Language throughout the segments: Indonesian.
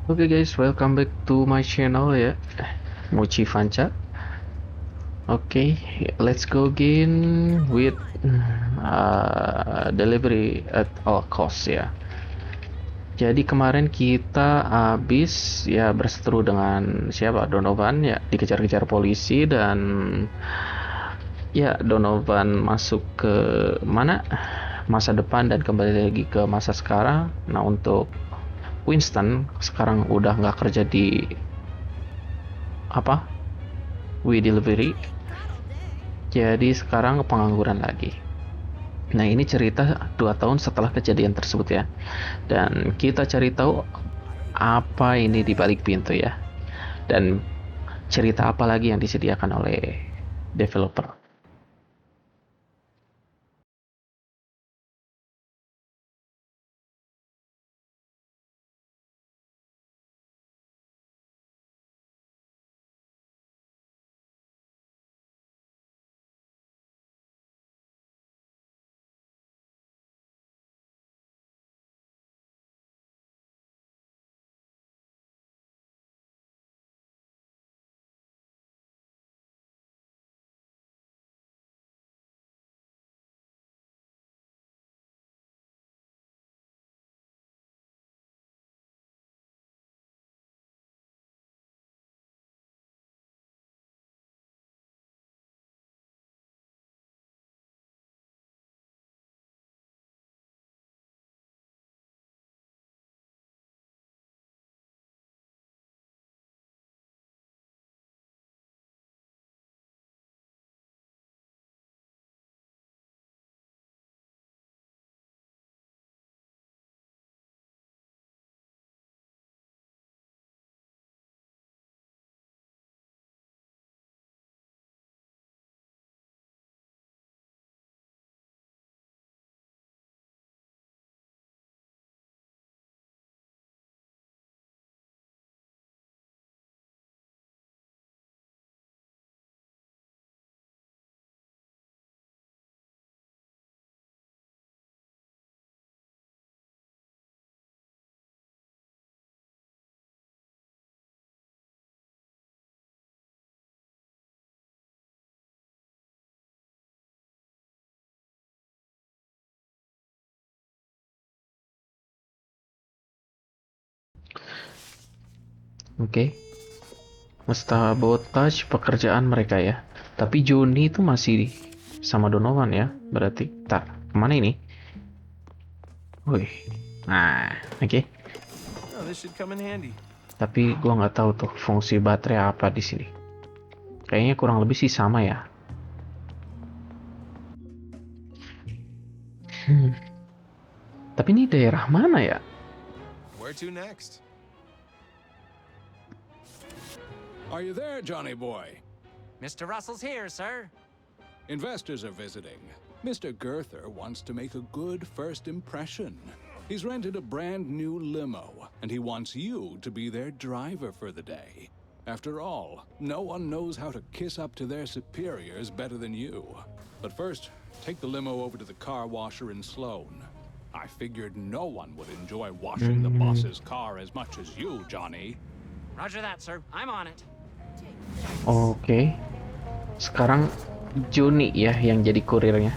Oke guys, welcome back to my channel ya, Mochi Vanca. Oke, let's go again with delivery at all cost ya. Jadi kemarin kita habis ya berseteru dengan siapa? Donovan ya, dikejar-kejar polisi dan ya Donovan masuk ke mana? Masa depan dan kembali lagi ke masa sekarang. Nah untuk Winston sekarang udah nggak kerja di apa? We Delivery. Jadi sekarang pengangguran lagi. Nah ini cerita 2 tahun setelah kejadian tersebut ya. Dan kita cari tahu apa ini di balik pintu ya. Dan cerita apa lagi yang disediakan oleh developer. Oke, sabotage pekerjaan mereka ya. Tapi Joni itu masih sama Donovan ya. Berarti, tak kemana ini? Wih, nah, oke. Oh, this should come in handy. Tapi gua nggak tahu tuh fungsi baterai apa di sini. Kayaknya kurang lebih sih sama ya. Hmm. Tapi ini daerah mana ya? Where to next? Are you there, Johnny boy? Mr. Russell's here, sir. Investors are visiting. Mr. Girther wants to make a good first impression. He's rented a brand new limo, and he wants you to be their driver for the day. After all, no one knows how to kiss up to their superiors better than you. But first, take the limo over to the car washer in Sloan. I figured no one would enjoy washing the boss's car as much as you, Johnny. Roger that, sir. I'm on it. Oke. Sekarang Joni ya yang jadi kurirnya.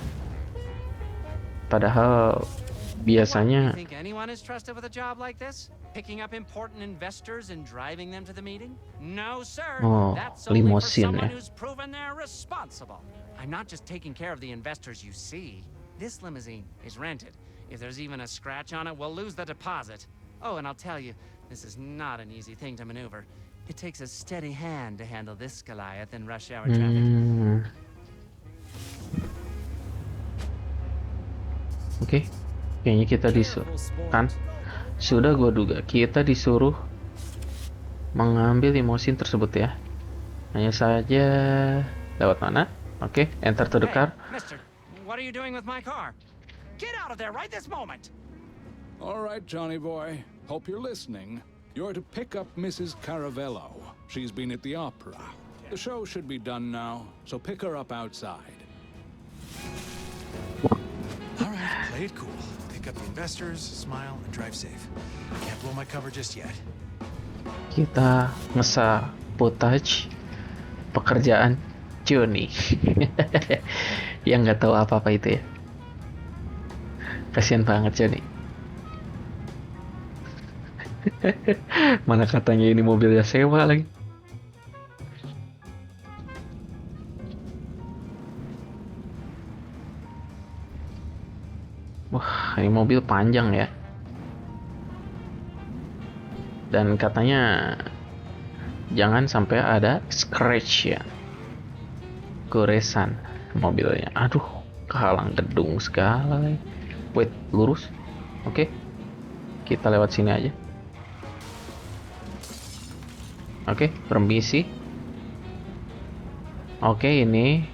Padahal You biasanya think anyone is trusted with a job like this? Picking up important investors and driving them to the meeting? No, sir. Oh, That's only for limousine someone ya. who's proven they're responsible. I'm not just taking care of the investors you see. This limousine is rented. If there's even a scratch on it, we'll lose the deposit. Oh, and I'll tell you, this is not an easy thing to maneuver. It takes a steady hand to handle this Goliath in rush hour traffic. Oke. Kayaknya kita disuruh kan? Sudah gua duga kita disuruh mengambil limousine tersebut ya. Hanya saja lewat mana? Oke, enter to the Hey, car. mister, what are you doing with my car? Get out of there right this moment! All right, Johnny boy. Hope you're listening. You're to pick up Mrs. Caravello. She's been at the opera. The show should be done now, so pick her up outside. All right, play it cool. Pick up the investors, smile, and drive safe. Can't blow my cover just yet. Kita nge-sabotage pekerjaan Johnny. Yang nggak tahu apa-apa itu ya. Kasian banget Johnny. Mana katanya ini mobilnya sewa lagi. Wah, ini mobil panjang ya. Dan katanya jangan sampai ada scratch ya. Goresan mobilnya. Aduh, kehalang gedung segala lagi. Wait, lurus. Oke. Kita lewat sini aja. Oke, permisi. Oke, ini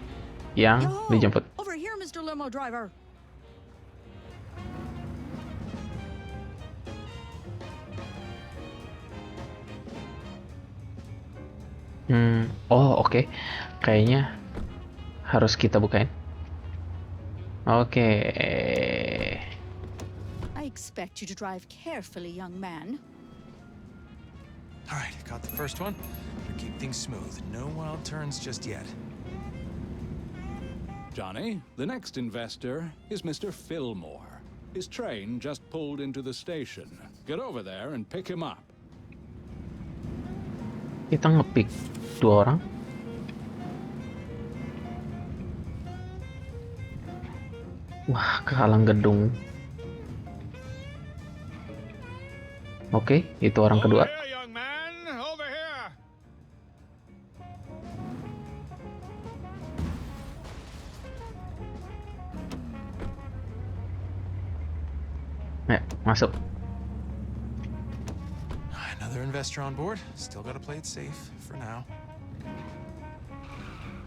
yang Yo, dijemput. over here, Mr. Limo Driver. Oh, oke. Kayaknya harus kita bukain. Oke. I expect you to drive carefully, young man. All right, got the first one. Better keep things smooth. No wild turns just yet. Johnny, the next investor is Mr. Fillmore. His train just pulled into the station. Get over there and pick him up. Kita ngepick 2 orang. Wah, kehalang gedung. Oke, itu orang kedua. young man. Over here. Masuk. Another investor on board. Still gotta play it safe for now.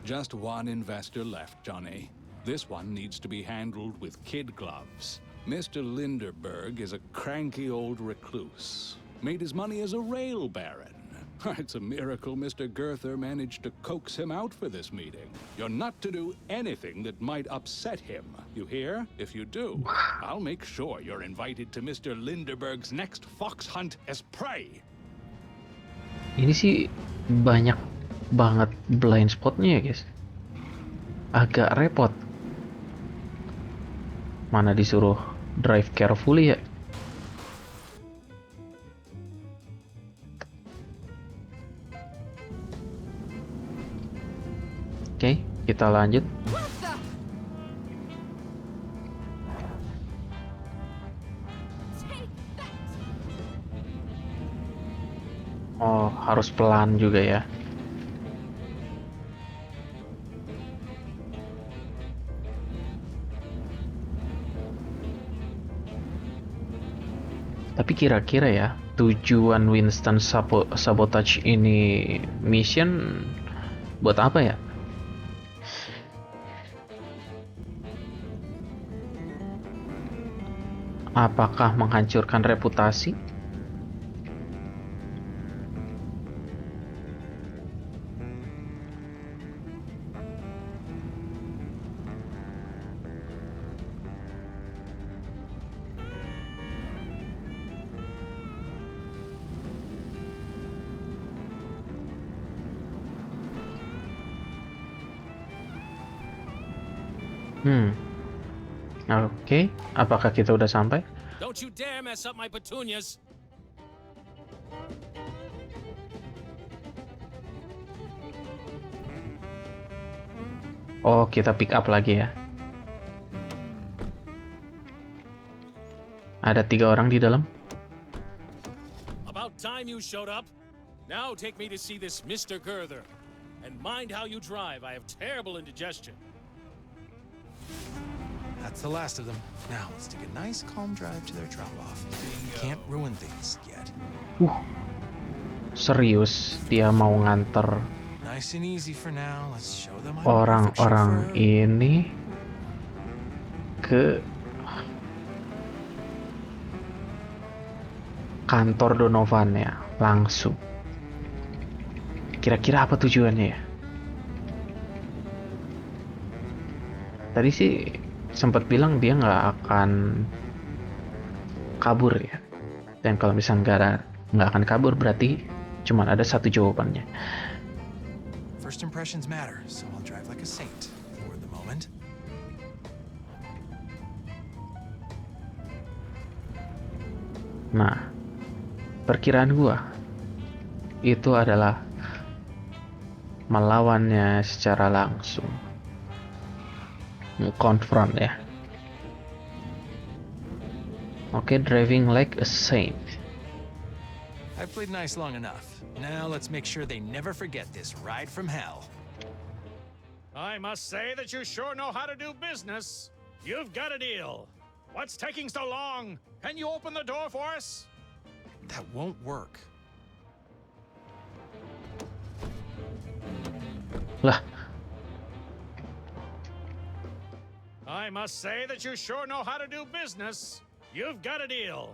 Just one investor left, Johnny. This one needs to be handled with kid gloves. Mr. Linderberg is a cranky old recluse. Made his money as a rail baron. It's a miracle Mr. Girther managed to coax him out for this meeting. You're not to do anything that might upset him. You hear? If you do, I'll make sure you're invited to Mr. Linderberg's next fox hunt as prey. Ini sih banyak banget blind spotnya ya guys. Agak repot. Mana disuruh drive carefully ya. Oke, kita lanjut. Oh, harus pelan juga ya. Tapi kira-kira ya, tujuan Winston sabotage ini mission buat apa ya? Apakah menghancurkan reputasi? Oke, apakah kita udah sampai? Don't you dare mess up my petunias! Oh, kita pick up lagi ya. Ada 3 orang di dalam. About time you showed up. Now take me to see this Mr. Girther. And mind how you drive. I have terrible indigestion. That's the last of them. Now let's take a nice, calm drive to their drop-off. Can't ruin things yet. Serius, dia mau nganter Nice and easy for now. Let's show them I'm a perfect orang-orang chauffeur. ini ke kantor Donovan ya, langsung. Kira-kira apa tujuannya ya? Tadi sih sempat bilang dia nggak akan kabur ya. Dan kalau misalnya nggak ada nggak akan kabur, berarti cuman ada satu jawabannya. First impressions matter, so I'll drive like a saint for the moment. Nah, perkiraan gua itu adalah melawannya secara langsung, konfront ya. Oke, driving like a saint. I've played nice long enough. Now let's make sure they never forget this ride from hell. I must say that you sure know how to do business. You've got a deal. What's taking so long? Can you open the door for us? That won't work. Lah, I must say that you sure know how to do business. You've got a deal.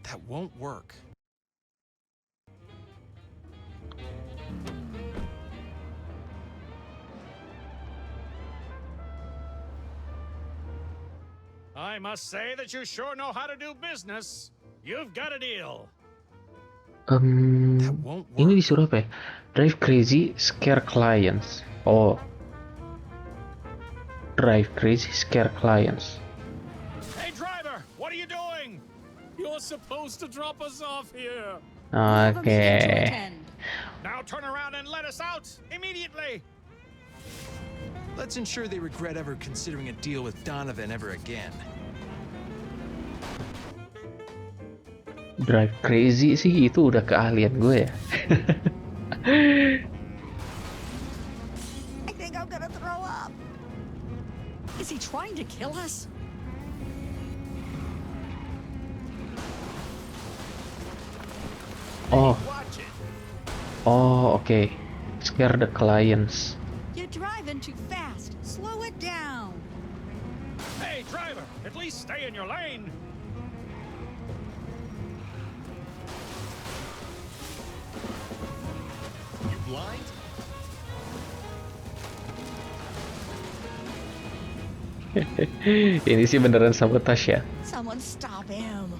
That won't work. I must say that you sure know how to do business. You've got a deal. That won't work. Ini disuruh apa ya? Drive crazy, scare clients. Oh, drive crazy, scare clients. Hey, driver, what are you doing? You're supposed to drop us off here. We have a meeting to Oke. attend. Now turn around and let us out immediately. Let's ensure they regret ever considering a deal with Donovan ever again. Drive crazy sih itu udah keahlian gue ya. I think I'm gonna throw up. Is he trying to kill us? Oh, Watch it. oh, oke. Scare the clients. You're driving too fast. Slow it down. Hey, driver, at least stay in your lane. You blind? Ini sih beneran sabotage ya. Someone stop him.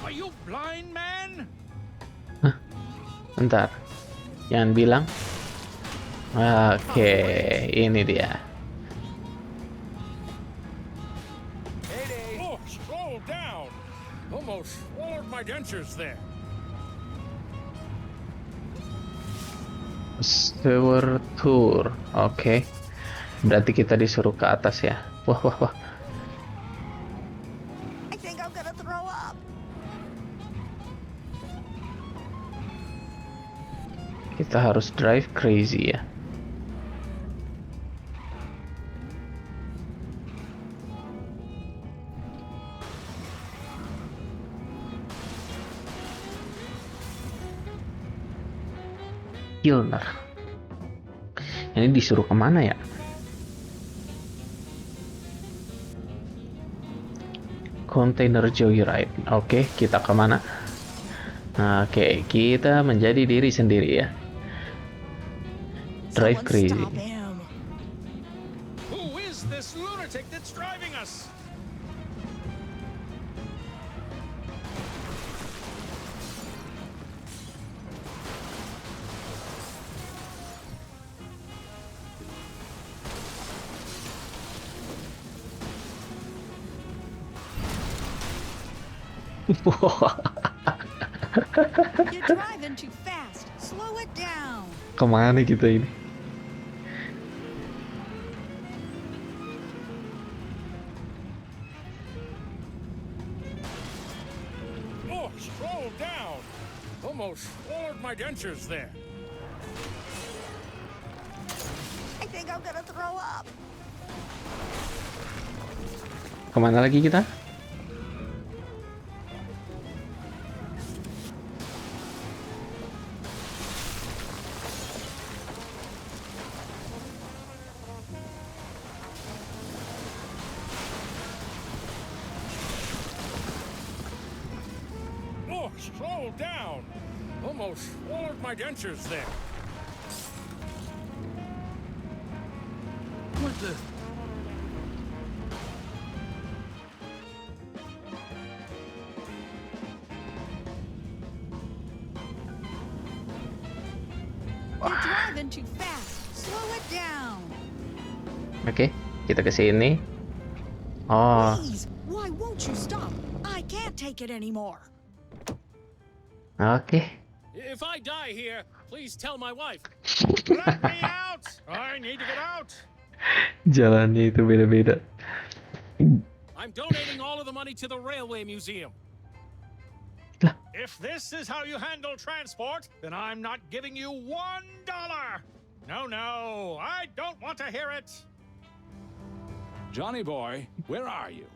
Are you blind, man? Bentar. Jangan bilang. Oke, ini dia. Oh, slow down. Almost swallowed my dentures there. Sewer tour. Oke. Berarti kita disuruh ke atas ya. Wah, wah, wah. I think I'm gonna throw up. Kita harus drive crazy ya. Kilner. Ini disuruh kemana ya? Container Joyride. Oke, kita kemana? Oke, kita menjadi diri sendiri ya. Drive Someone crazy. stop him. Who is this lunatic that's driving us? You're driving too fast. Slow it down. Kemana kita ini? Oh, slow down. Almost swallowed my dentures there. I think I'm gonna throw up. Kemana lagi kita? Oh, slow down. Almost swallowed my dentures there. You're driving too fast. Slow it down. Oke, kita ke sini. Oh, Please, why won't you stop? I can't take it anymore. oke. If I die here, please tell my wife. Let me out! I need to get out! Jalannya itu beda-beda. I'm donating all of the money to the Railway Museum. Lah. If this is how you handle transport, then I'm not giving you $1. No, I don't want to hear it. Johnny boy, where are you?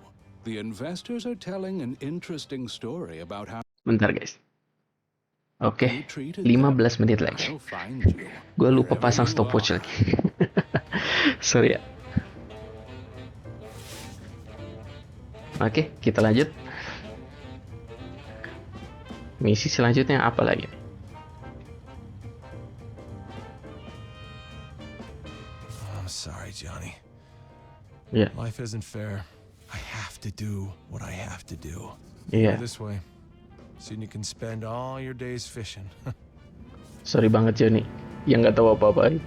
The investors are telling an interesting story about how Bentar guys. Oke, you treated 15 menit them. lagi. I'll find you. Gue lupa Wherever pasang you stopwatch are. lagi. Sorry ya. Oke, kita lanjut. Misi selanjutnya apa lagi? I'm sorry, Johnny. Iya, Life isn't fair. I have to do what I have to do. iya. This way. Soon you can spend all your days fishing. Sorry banget Joni, yang nggak tahu apa-apa.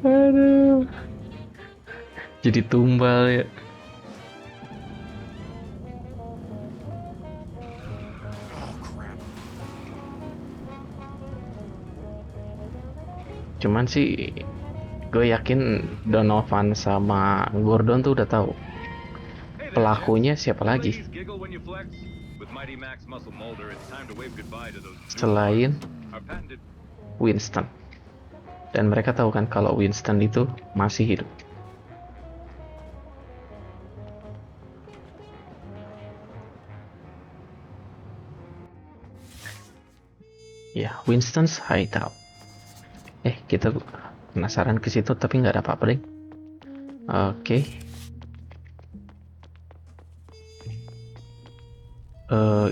Aduh. Jadi tumbal ya. Oh, crap. Cuman sih gue yakin Donovan sama Gordon tuh udah tahu pelakunya siapa lagi selain Winston. Dan mereka tahu kan kalau Winston itu masih hidup. Ya, Winston's Hideout. Kita penasaran ke situ tapi nggak ada apa-apa deh. Oke.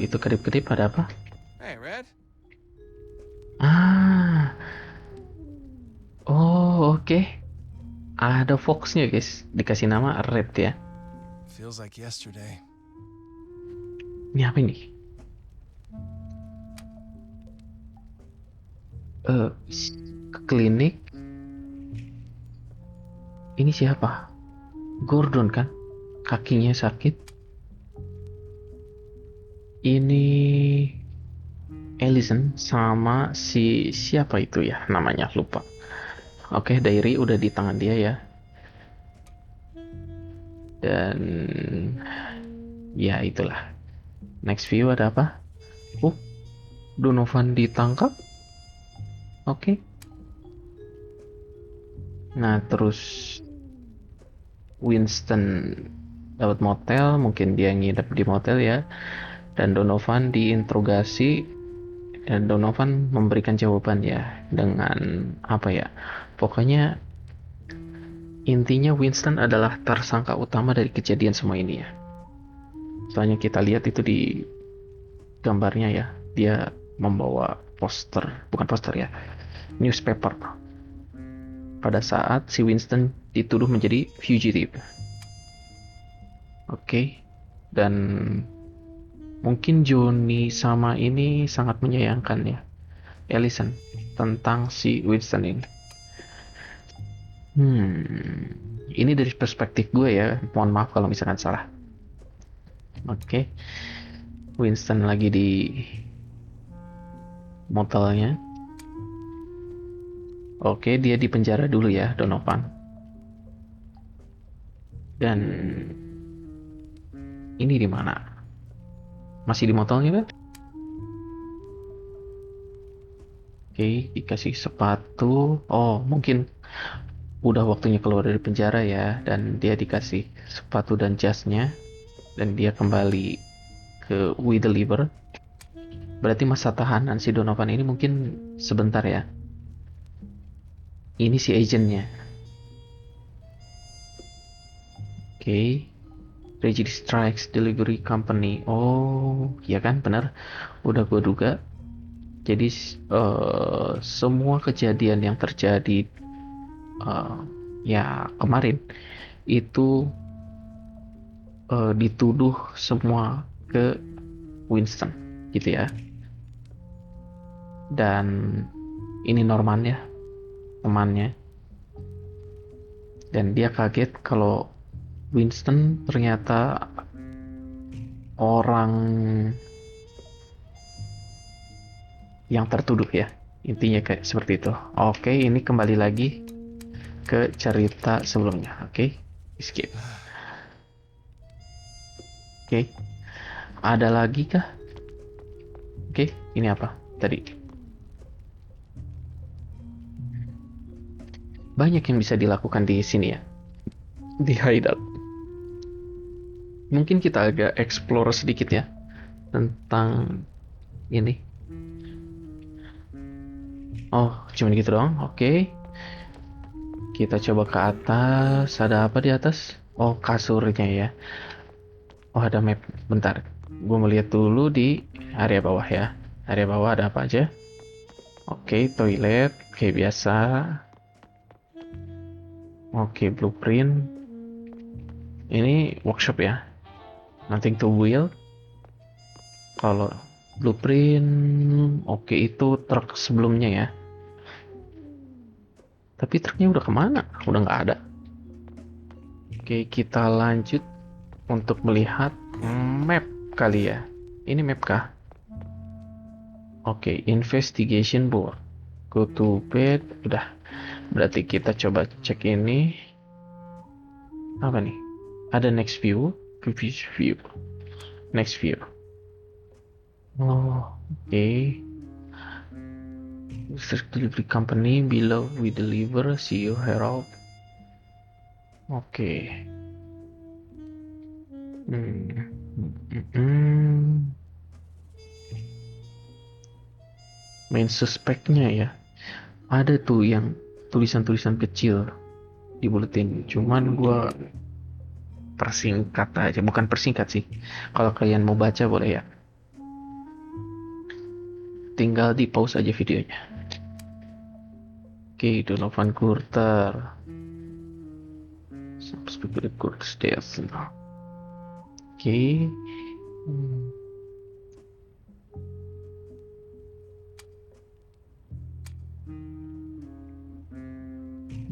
Itu kedip-kedip ada apa? Hey, Red. Oke. Ada foxnya guys, dikasih nama Red ya. Feels like yesterday. Ini apa ini? Ke klinik. Ini siapa? Gordon kan? Kakinya sakit. Ini Allison sama si siapa itu ya namanya, lupa. Oke, diary udah di tangan dia ya. Dan ya itulah. Next view ada apa? Donovan ditangkap. Oke. Nah, terus Winston dapat motel, mungkin dia nginep di motel ya. Dan Donovan diinterogasi dan Donovan memberikan jawaban ya dengan apa ya? Pokoknya intinya Winston adalah tersangka utama dari kejadian semua ini ya. Soalnya kita lihat itu di gambarnya ya, dia membawa bukan poster ya, newspaper pada saat si Winston dituduh menjadi fugitive. Oke. Dan mungkin Johnny sama ini sangat menyayangkan ya Allison tentang si Winston ini. Ini dari perspektif gue ya, mohon maaf kalau misalkan salah. Oke. Winston lagi di motelnya. Oke, dia di penjara dulu ya, Donovan. Dan ini di mana? Masih di motelnya kan? Oke, dikasih sepatu. Oh, mungkin udah waktunya keluar dari penjara ya, dan dia dikasih sepatu dan jasnya, dan dia kembali ke We Deliver. Berarti masa tahanan si Donovan ini mungkin sebentar ya. Ini si agentnya. Oke. Reggie Strikes Delivery Company. Oh, ya kan, benar. Udah gue duga. Jadi semua kejadian yang terjadi ya kemarin itu dituduh semua ke Winston gitu ya. Dan ini Norman ya, temannya. Dan dia kaget kalau Winston ternyata orang yang tertuduh ya. Intinya kayak seperti itu. Oke, ini kembali lagi ke cerita sebelumnya. Oke, skip. Oke, ada lagi kah? Oke, ini apa tadi? Banyak yang bisa dilakukan di sini ya, di hideout. Mungkin kita agak explore sedikit ya tentang ini. Oh, cuma gitu doang. Oke. Kita coba ke atas. Ada apa di atas? Oh, kasurnya ya. Oh, ada map. Bentar. Gue mau lihat dulu di area bawah ya. Area bawah ada apa aja? Oke, toilet. Kayak biasa. Oke, blueprint. Ini workshop ya. Nothing to build. Kalau blueprint, oke, itu truk sebelumnya ya. Tapi truknya udah kemana? Udah nggak ada. Oke, kita lanjut untuk melihat map kali ya. Ini map kah? Oke, investigation board. Go to bed. Udah. Berarti kita coba cek ini. Apa nih? Ada next view. Previous view. Next view. Oh, oke. Research delivery company below we deliver, see you Herald. Oke. Main suspeknya ya. Ada tuh yang tulisan-tulisan kecil dibuletin. Cuman gua persingkat aja, bukan persingkat sih. Kalau kalian mau baca boleh ya. Tinggal di pause aja videonya. Oke, Donovan Carter. Suspected Carter's death. Oke.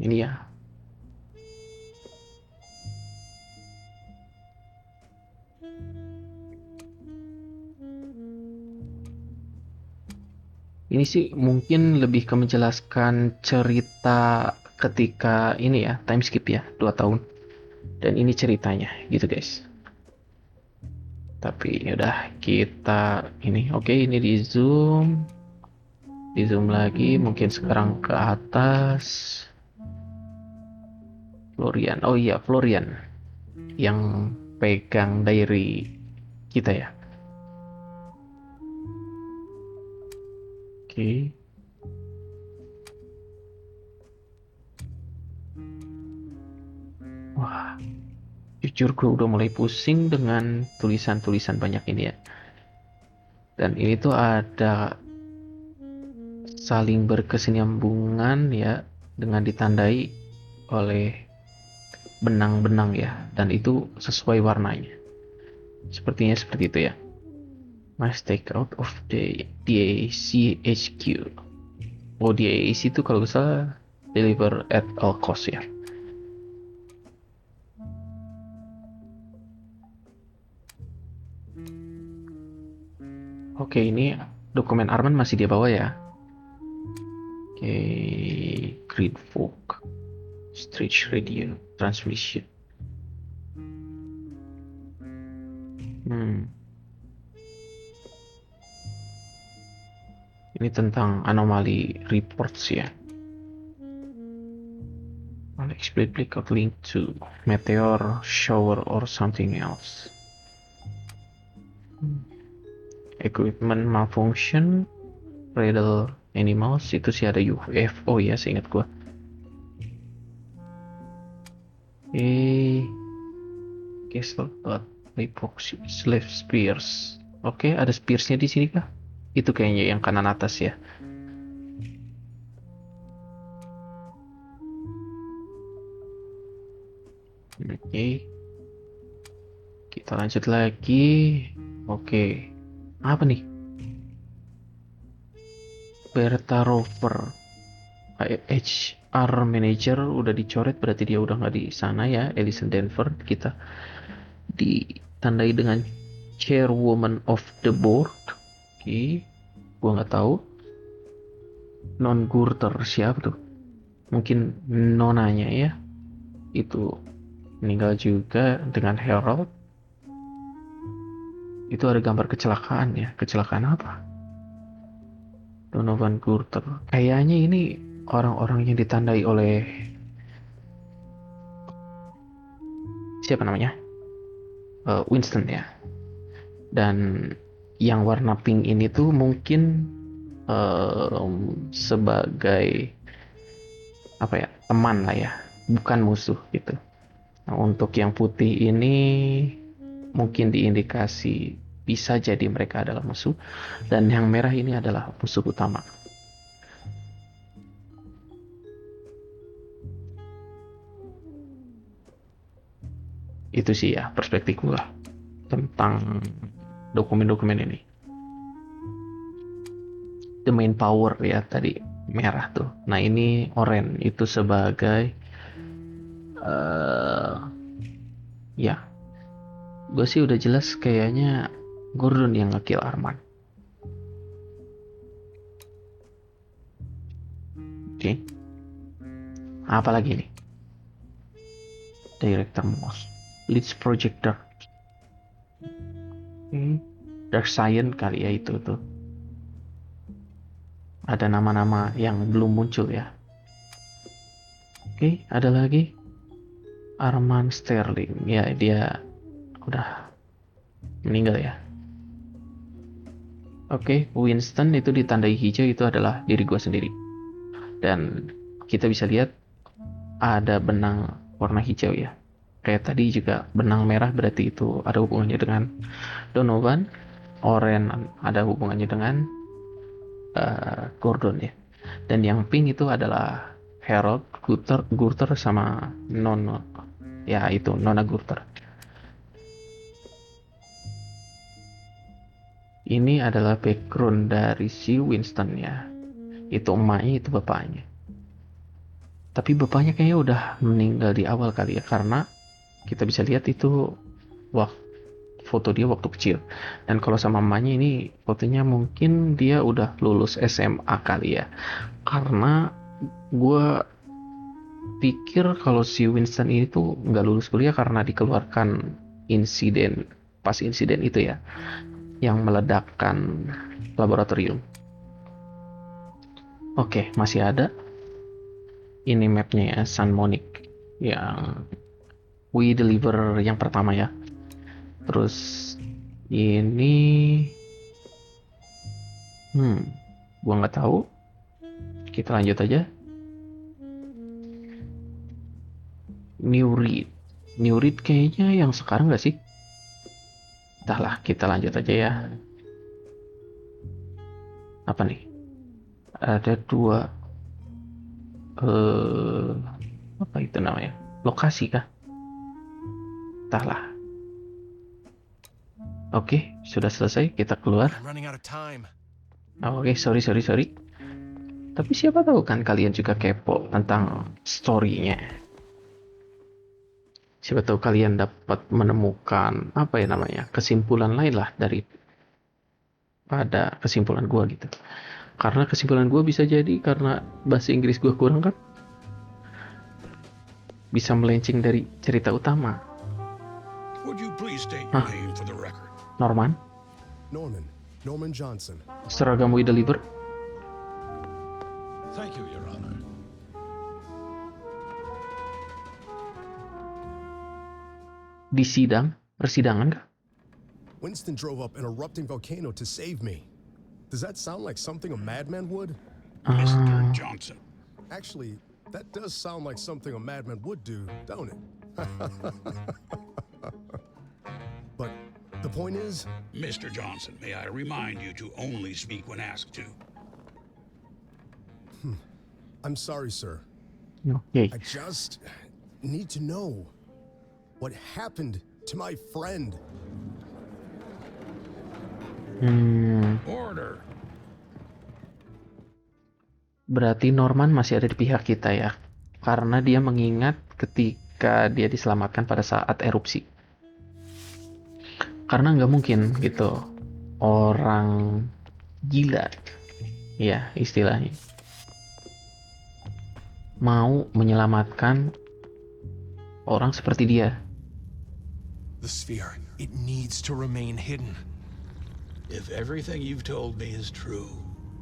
Ini ya. Ini sih mungkin lebih ke menjelaskan cerita ketika ini ya, time skip ya, 2 tahun. Dan ini ceritanya gitu guys. Tapi udah kita ini oke, ini di zoom. Di zoom lagi, mungkin sekarang ke atas. Florian. Oh iya, Florian yang pegang diary kita ya. Oke. Wah, jujur gue udah mulai pusing dengan tulisan-tulisan banyak ini ya. Dan ini tuh ada saling berkesinambungan ya, dengan ditandai oleh benang-benang ya, dan itu sesuai warnanya. Sepertinya seperti itu ya. Must take out of the DACHQ. Oh, DAC itu kalau bisa deliver at all cost ya. Oke, ini dokumen Arman masih dia bawa ya. Oke, Green Fog, Stretch Radio, Transmission. Ini tentang anomali reports ya. Unexplained blackout link to meteor shower or something else. Equipment malfunction, radar animals, itu sih ada UFO ya, seingat gua. Castle Epoxy Slave Spears. Oke, ada spearsnya di sini kah? Itu kayaknya yang kanan atas ya. Oke, kita lanjut lagi. Oke, apa nih? Berta Rover, HR Manager udah dicoret, berarti dia udah nggak di sana ya. Alison Denver kita ditandai dengan Chairwoman of the Board. Oke, gua nggak tahu. Non Gurter siapa tuh? Mungkin nonanya ya. Itu meninggal juga dengan Harold. Itu ada gambar kecelakaan ya. Kecelakaan apa? Donovan Gurter. Kayaknya ini orang-orang yang ditandai oleh siapa namanya? Winston ya. Dan yang warna pink ini tuh mungkin sebagai apa ya, teman lah ya, bukan musuh gitu. Nah, untuk yang putih ini mungkin diindikasi bisa jadi mereka adalah musuh, dan yang merah ini adalah musuh utama. Itu sih ya perspektif gua tentang dokumen-dokumen ini. The main power ya tadi merah tuh. Nah ini oranye itu sebagai ya, gue sih udah jelas kayaknya Gordon yang ngekill Arman. Oke. Apa lagi nih? Director Moss, Leeds Projector. Dark Science kali ya itu tuh. Ada nama-nama yang belum muncul ya. Oke, ada lagi Arman Sterling. Ya, dia udah meninggal ya. Oke, Winston itu ditandai hijau, itu adalah diri gue sendiri. Dan kita bisa lihat ada benang warna hijau ya. Kayak tadi juga benang merah, berarti itu ada hubungannya dengan Donovan. Oranye ada hubungannya dengan Gordon ya. Dan yang pink itu adalah Harold, Gurter sama Nona. Ya itu Nona Gurter. Ini adalah background dari si Winston ya. Itu emaknya, itu bapaknya. Tapi bapaknya kayaknya udah meninggal di awal kali ya, karena kita bisa lihat itu foto dia waktu kecil. Dan kalau sama emaknya ini fotonya mungkin dia udah lulus SMA kali ya. Karena gue pikir kalau si Winston ini tuh nggak lulus kuliah karena dikeluarkan pas insiden itu ya, yang meledakkan laboratorium. Oke, masih ada. Ini mapnya ya, San Monique yang We Deliver yang pertama ya. Terus ini gua nggak tahu. Kita lanjut aja. New Reed kayaknya yang sekarang nggak sih? Entahlah, kita lanjut aja ya. Apa nih? Ada dua apa itu namanya? Lokasi kah? Entahlah. Oke, sudah selesai, kita keluar. I'm running out of time. Oke, sorry. Tapi siapa tahu kan kalian juga kepo tentang story-nya. Siapa tahu kalian dapat menemukan apa ya namanya, kesimpulan lain lah dari pada kesimpulan gua gitu. Karena kesimpulan gua bisa jadi karena bahasa Inggris gua kurang kan, bisa melenceng dari cerita utama. Would you please state your name for the record? Norman Johnson. seragam We Deliver. Thank you, Your Honor. Di persidangan kah? Winston drove up an erupting volcano to save me. Does that sound like something a madman would? Mr. Johnson. Actually, that does sound like something a madman would do, don't it? But the point is... Mr. Johnson, may I remind you to only speak when asked to. I'm sorry, sir. Okay. I just need to know. What happened to my friend? Order. Berarti Norman masih ada di pihak kita ya. Karena dia mengingat ketika dia diselamatkan pada saat erupsi. Karena nggak mungkin gitu orang gila, ya istilahnya, mau menyelamatkan orang seperti dia. The sphere, it needs to remain hidden. If everything you've told me is true,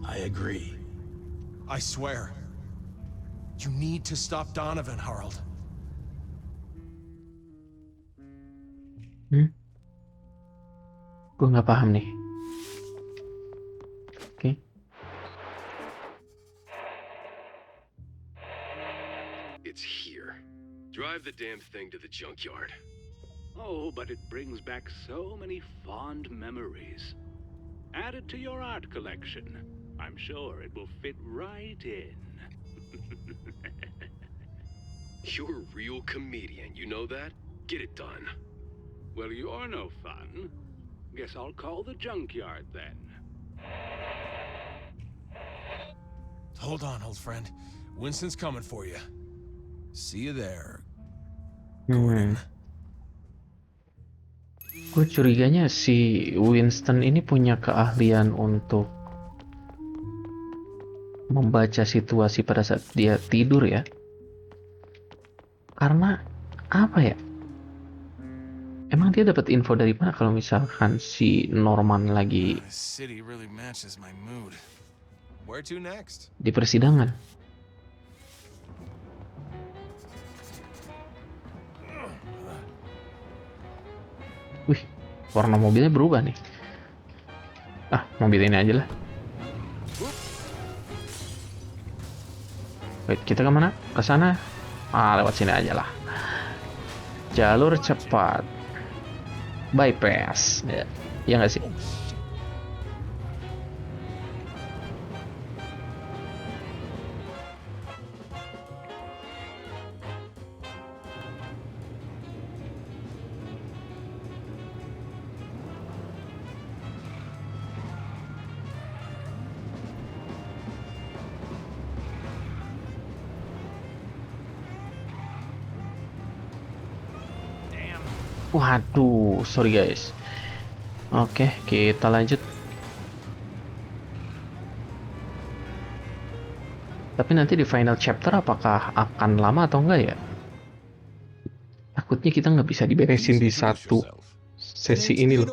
I agree. I swear. You need to stop Donovan, Harold. Gue nggak paham nih. Oke. It's here. Drive the damn thing to the junkyard. Oh, but it brings back so many fond memories. Add it to your art collection. I'm sure it will fit right in. You're a real comedian, you know that? Get it done. Well, you're no fun. Guess I'll call the junkyard then. Hold on, old friend. Winston's coming for you. See you there, Gordon. Gue curiganya si Winston ini punya keahlian untuk membaca situasi pada saat dia tidur ya. Karena apa ya? Emang dia dapat info dari mana kalau misalkan si Norman lagi This city really matches my mood. Where to next? di persidangan? Wih, warna mobilnya berubah nih. Ah, mobil ini aja lah. Wait, kita kemana? Ke sana? Ah, lewat sini aja lah. Jalur cepat. Bypass. Ya nggak sih? Waduh, sorry guys. Oke, kita lanjut. Tapi nanti di final chapter apakah akan lama atau enggak ya? Takutnya kita nggak bisa diberesin di satu sesi ini loh.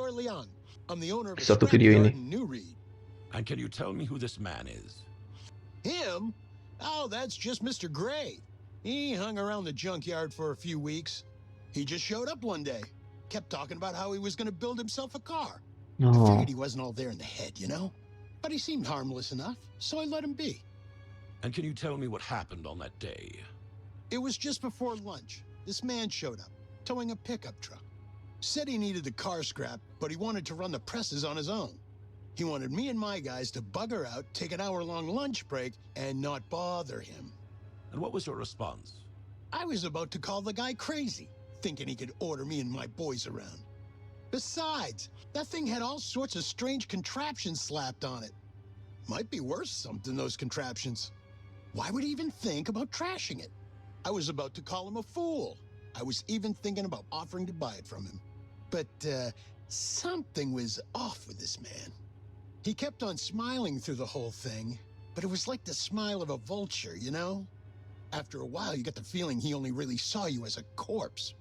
Di satu video ini. And can you tell me who this man is? Him? Oh, that's just Mr. Gray. He hung around the junkyard for a few weeks. He just showed up one day. Kept talking about how he was going to build himself a car. I figured he wasn't all there in the head, you know? But he seemed harmless enough, so I let him be. And can you tell me what happened on that day? It was just before lunch. This man showed up, towing a pickup truck. Said he needed the car scrap, but he wanted to run the presses on his own. He wanted me and my guys to bugger out, take an hour-long lunch break, and not bother him. And what was your response? I was about to call the guy crazy, thinking he could order me and my boys around. Besides, that thing had all sorts of strange contraptions slapped on it. Might be worth something, those contraptions. Why would he even think about trashing it? I was about to call him a fool. I was even thinking about offering to buy it from him. But, something was off with this man. He kept on smiling through the whole thing, but it was like the smile of a vulture, you know? After a while, you get the feeling he only really saw you as a corpse.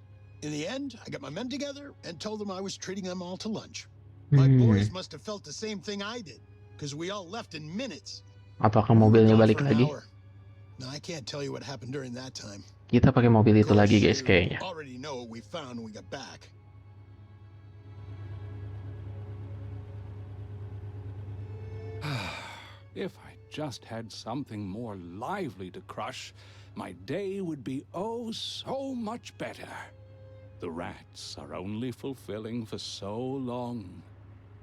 In the end, I got my men together and told them I was treating them all to lunch. My boys must have felt the same thing I did, because we all left in minutes. Apakah mobilnya balik lagi? No, I can't tell you what happened during that time. Kita pakai mobil itu lagi guys kayaknya. Already know what we found when we got back. If I just had something more lively to crush, my day would be oh so much better. The rats are only fulfilling for so long.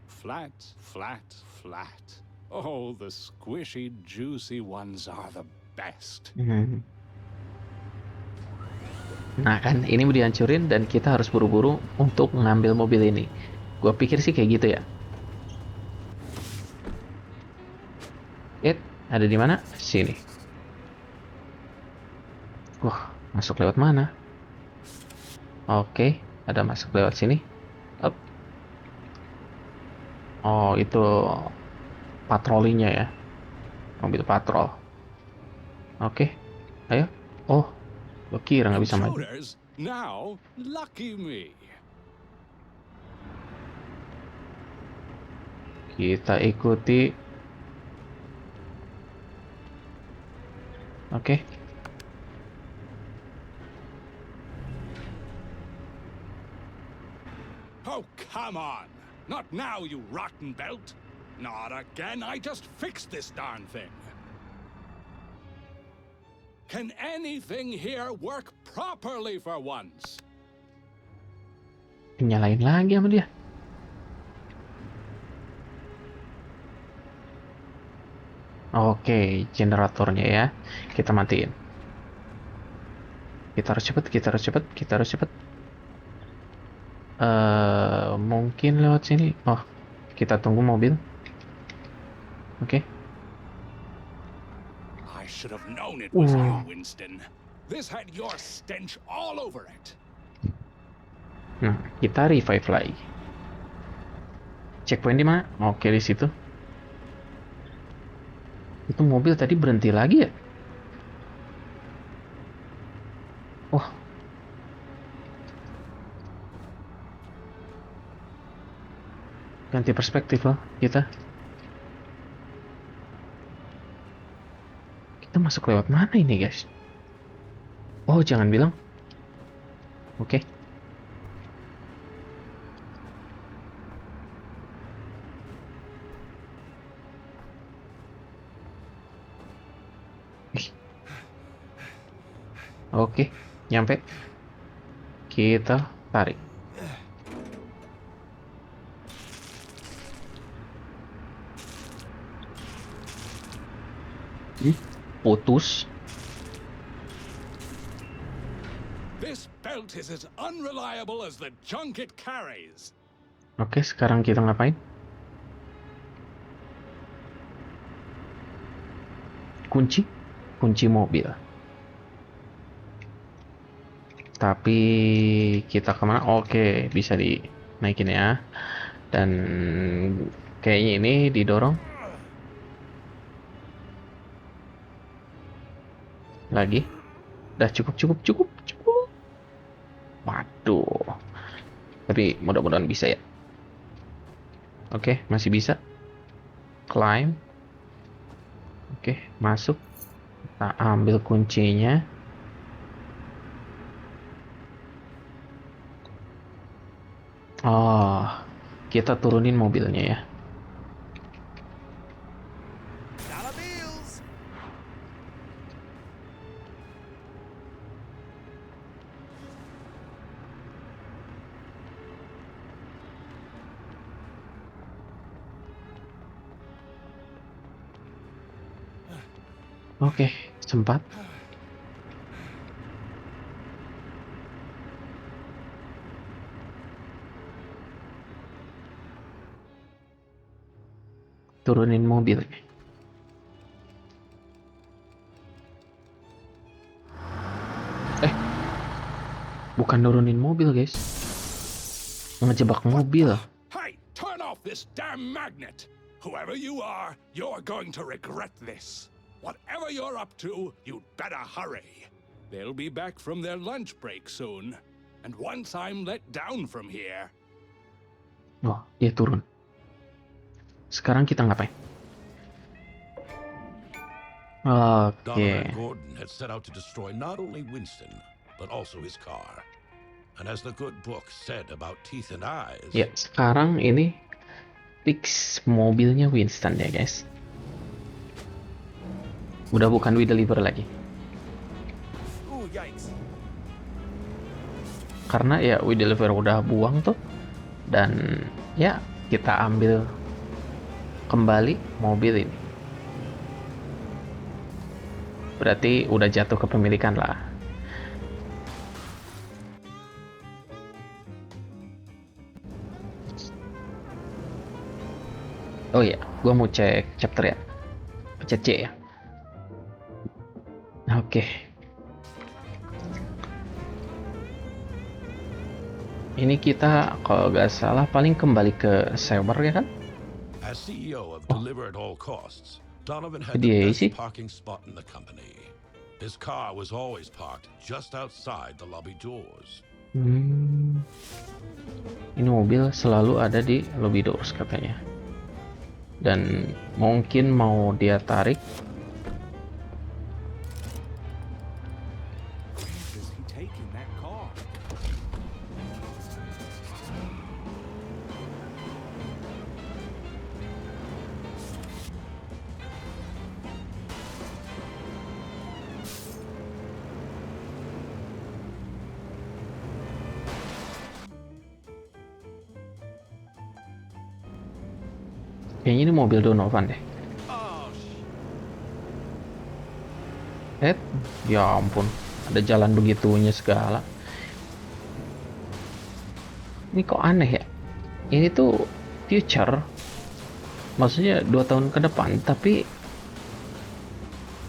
Flat, flat, flat. Oh, the squishy, juicy ones are the best. Nah kan, ini mau dihancurin dan kita harus buru-buru untuk ngambil mobil ini. Gua pikir sih kayak gitu ya. Ada di mana? Sini. Wah, masuk lewat mana? Oke, ada masuk lewat sini. Up. Oh, itu patrolinya ya. Mobil patrol. Oke, ayo. Oh, lo kira nggak bisa maju. Intruders? Now, lucky me. Kita ikuti. Oke. Oh, come on. Not now, you rotten belt. Not again. I just fixed this darn thing. Can anything here work properly for once? Nyalain lagi sama dia. Oke, generatornya ya. Kita matiin. Kita harus cepet. Mungkin lewat sini. Oh, kita tunggu mobil. Oke. I should have known it was you, Winston. This had your stench all over it. Nah, kita revive lagi. Checkpoint di mana? Oke, di situ. Itu mobil tadi berhenti lagi ya? Wah. Ganti perspektif loh kita. Kita masuk lewat mana ini, guys? Oh, jangan bilang. Oke. Oke, nyampe. Kita tarik. Putus. This belt is as unreliable as the junk it carries. Oke, sekarang kita ngapain? Kunci mobil. Tapi kita kemana? Oke, bisa dinaikin ya. Dan kayaknya ini didorong. Lagi. Udah cukup. Waduh. Tapi mudah-mudahan bisa ya. Oke, masih bisa. Climb. Oke, masuk. Kita ambil kuncinya. Oh, kita turunin mobilnya ya. Oke, sempat. Turunin mobilnya. Bukan nurunin mobil, guys. Ngejebak mobil. Hey, turn off this damn magnet. Whoever you are, you're going to regret this. Whatever you're up to, you'd better hurry. They'll be back from their lunch break soon. And once I'm let down from here... Oh, dia turun. Sekarang kita ngapain? Donovan Gordon had set out to destroy not only Winston, but also his car. And as the good book said about teeth and eyes... Ya, sekarang ini fix mobilnya Winston ya, guys. Udah bukan We Deliver lagi. Karena ya We Deliver udah buang tuh. Dan ya kita ambil kembali mobil ini. Berarti udah jatuh kepemilikan lah. Oh iya, gua mau cek chapter ya. Pencet C ya. Oke. Ini kita kalau nggak salah paling kembali ke Sewer ya kan? As CEO of Deliver at All Costs, Donovan had Dia the best sih. parking spot in the company. His car was always parked just outside the lobby doors. Ini mobil selalu ada di lobby doors katanya. Dan mungkin mau dia tarik. Where is he taking that car? Kayaknya ini mobil Donovan deh. Ya ampun, ada jalan begitunya segala. Ini kok aneh ya? Ini tuh future, maksudnya 2 tahun ke depan, tapi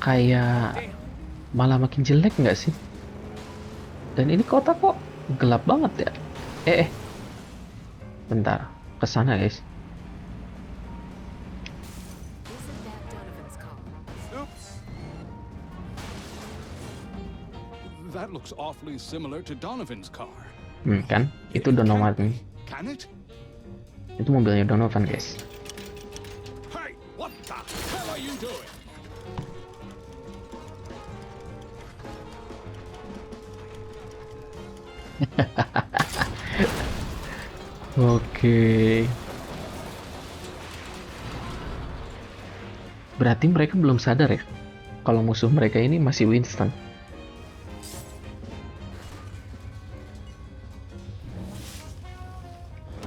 kayak malah makin jelek nggak sih? Dan ini kota kok gelap banget ya? Bentar, kesana guys. That looks awfully similar to Donovan's car. Kan? Itu Donovan. Can it? Itu mobilnya Donovan guys. Hey, what the hell are you doing? Oke. Berarti mereka belum sadar ya kalau musuh mereka ini masih Winston.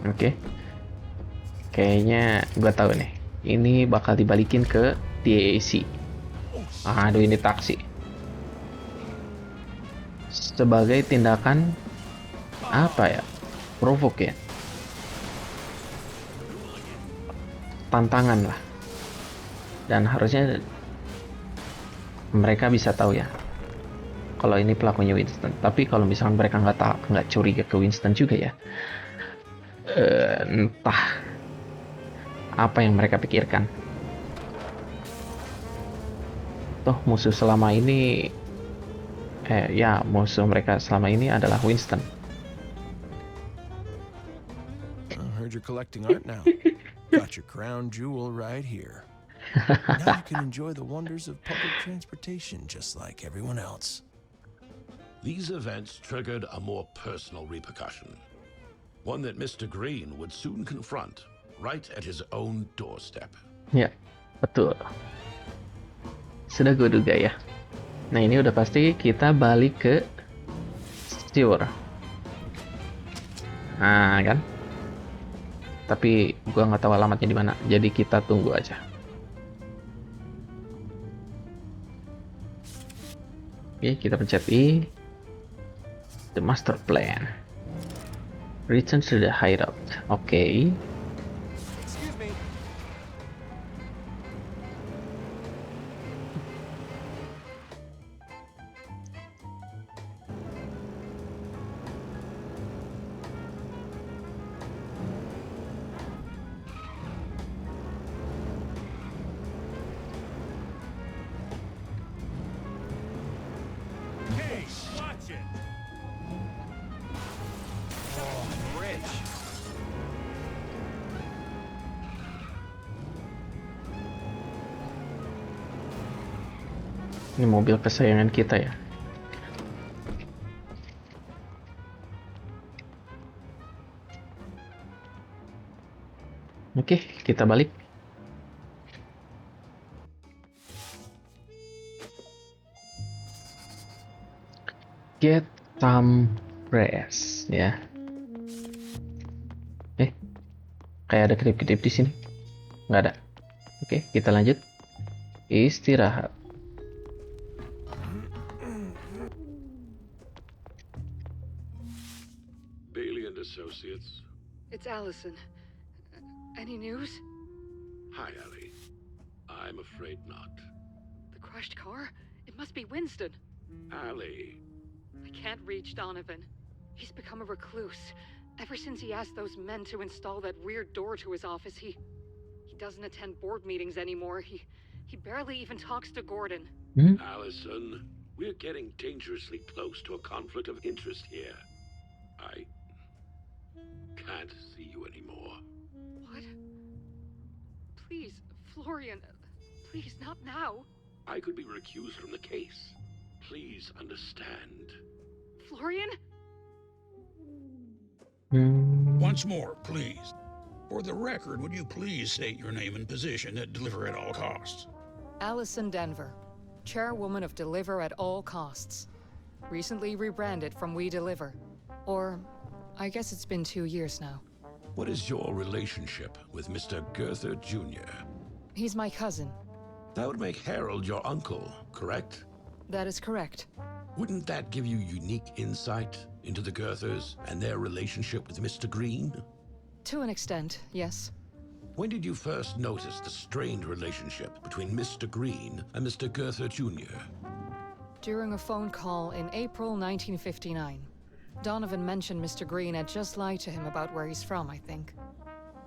Oke. Kayaknya gua tahu nih. Ini bakal dibalikin ke DAC. Aduh, ini taksi. Sebagai tindakan apa ya? Provoke ya. Tantangan lah. Dan harusnya mereka bisa tahu ya kalau ini pelakunya Winston. Tapi kalau misalkan mereka nggak curiga ke Winston juga ya, entah apa yang mereka pikirkan. Toh musuh selama ini musuh mereka selama ini adalah Winston. I heard you're collecting art now. Got your crown jewel right here. Now you can enjoy the wonders of public transportation just like everyone else. These events triggered a more personal repercussion. One that Mr. Green would soon confront right at his own doorstep. Ya, betul. Sudah gue duga ya. Nah, ini udah pasti kita balik ke Stewart. Nah, kan? Tapi gua nggak tahu alamatnya di mana. Jadi kita tunggu aja. Oke, kita pencet I. The master plan. Return to the hideout. Oke. Excuse me. Hey, watch it! Oh, Rich. Ini mobil kesayangan kita ya. Oke, kita balik. Get some rest ya. Kayak ada kedip-kedip di sini. Nggak ada. Oke, kita lanjut. Istirahat. Bailey and Associates. It's Allison. Any news? Hi, Ellie. I'm afraid not. The crushed car? It must be Winston. Ellie. I can't reach Donovan. He's become a recluse. Ever since he asked those men to install that weird door to his office, he doesn't attend board meetings anymore. He barely even talks to Gordon. Allison, we're getting dangerously close to a conflict of interest here. I can't see you anymore. What? Please, Florian, please, not now. I could be recused from the case. Please understand. Florian? Once more, please. For the record, would you please state your name and position at Deliver at All Costs? Allison Denver, chairwoman of Deliver at All Costs. Recently rebranded from We Deliver. Or, I guess it's been 2 years now. What is your relationship with Mr. Goethe Jr.? He's my cousin. That would make Harold your uncle, correct? That is correct. Wouldn't that give you unique insight into the Goethers and their relationship with Mr. Green? To an extent, yes. When did you first notice the strained relationship between Mr. Green and Mr. Goethe Jr.? During a phone call in April 1959. Donovan mentioned Mr. Green had just lied to him about where he's from, I think.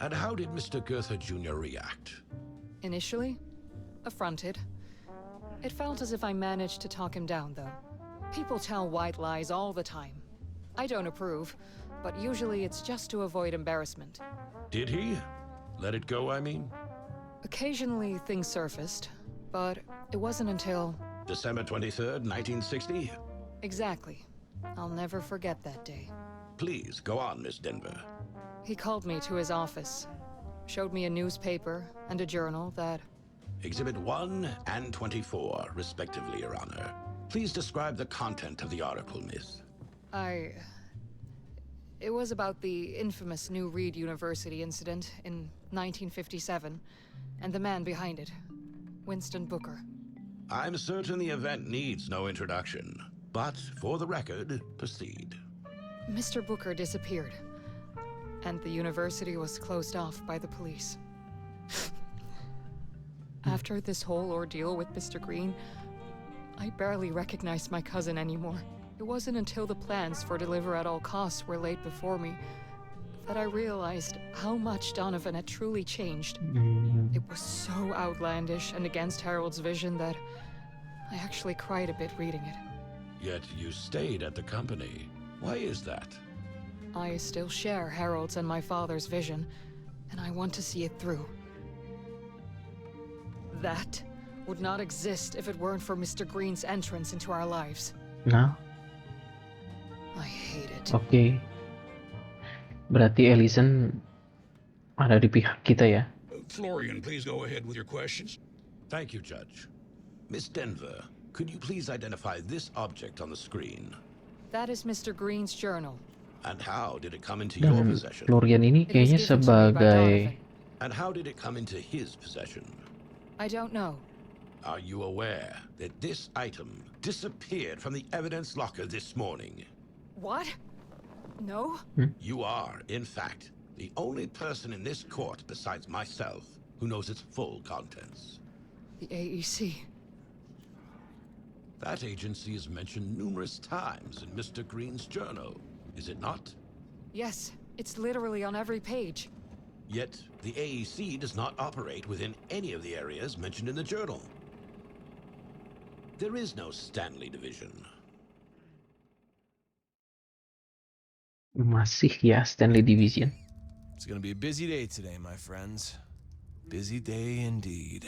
And how did Mr. Goethe Jr. react? Initially, affronted. It felt as if I managed to talk him down, though. People tell white lies all the time. I don't approve, but usually it's just to avoid embarrassment. Did he? Let it go, I mean? Occasionally things surfaced, but it wasn't until... December 23rd, 1960? Exactly. I'll never forget that day. Please, go on, Miss Denver. He called me to his office, showed me a newspaper and a journal that... Exhibit 1 and 24, respectively, Your Honor. Please describe the content of the article, Miss. It was about the infamous New Reed University incident in 1957, and the man behind it, Winston Booker. I'm certain the event needs no introduction, but for the record, proceed. Mr. Booker disappeared, and the university was closed off by the police. After this whole ordeal with Mr. Green, I barely recognized my cousin anymore. It wasn't until the plans for Deliver at All Costs were laid before me that I realized how much Donovan had truly changed. It was so outlandish and against Harold's vision that I actually cried a bit reading it. Yet you stayed at the company. Why is that? I still share Harold's and my father's vision, and I want to see it through. That would not exist if it weren't for Mr. Green's entrance into our lives. Nah. I hate it. Oke. Berarti Ellison ada di pihak kita ya. Florian, please go ahead with your questions. Thank you, Judge. Miss Denver, could you please identify this object on the screen? That is Mr. Green's journal. And how did it come into your possession? Florian ini kayaknya sebagai... And how did it come into his possession? I don't know. Are you aware that this item disappeared from the evidence locker this morning? What? No? You are, in fact, the only person in this court besides myself who knows its full contents. The AEC. That agency is mentioned numerous times in Mr. Green's journal, is it not? Yes, it's literally on every page. Yet, the AEC does not operate within any of the areas mentioned in the journal. There is no Stanley Division. Masih ya, Stanley Division. It's gonna be a busy day today, my friends. Busy day indeed.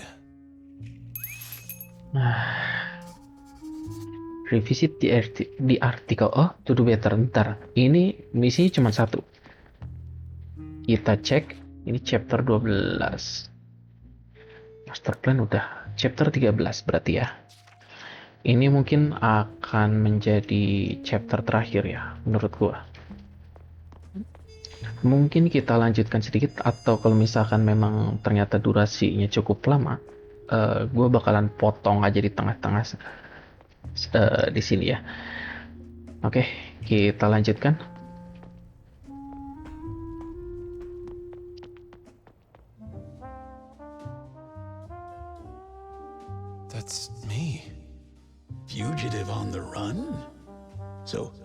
Revisit di artikel. Oh, to do better. Ntar. Ini misinya cuma satu. Kita cek. Ini chapter 12. Master plan udah. Chapter 13 berarti ya. Ini mungkin akan menjadi chapter terakhir ya, menurut gua. Mungkin kita lanjutkan sedikit, atau kalau misalkan memang ternyata durasinya cukup lama, gue bakalan potong aja di tengah-tengah di sini ya. Oke, kita lanjutkan.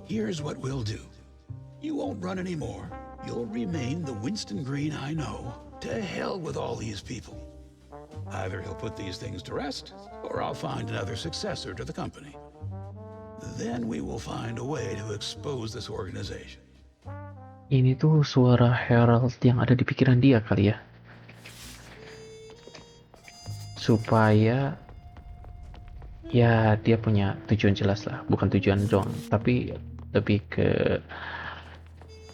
Here's what we'll do. You won't run anymore. You'll remain the Winston Green I know. To hell with all these people. Either he'll put these things to rest, or I'll find another successor to the company. Then we will find a way to expose this organization. Ini tuh suara Harold yang ada di pikiran dia kali ya. Supaya ya dia punya tujuan jelas lah, bukan tujuan doang, tapi lebih ke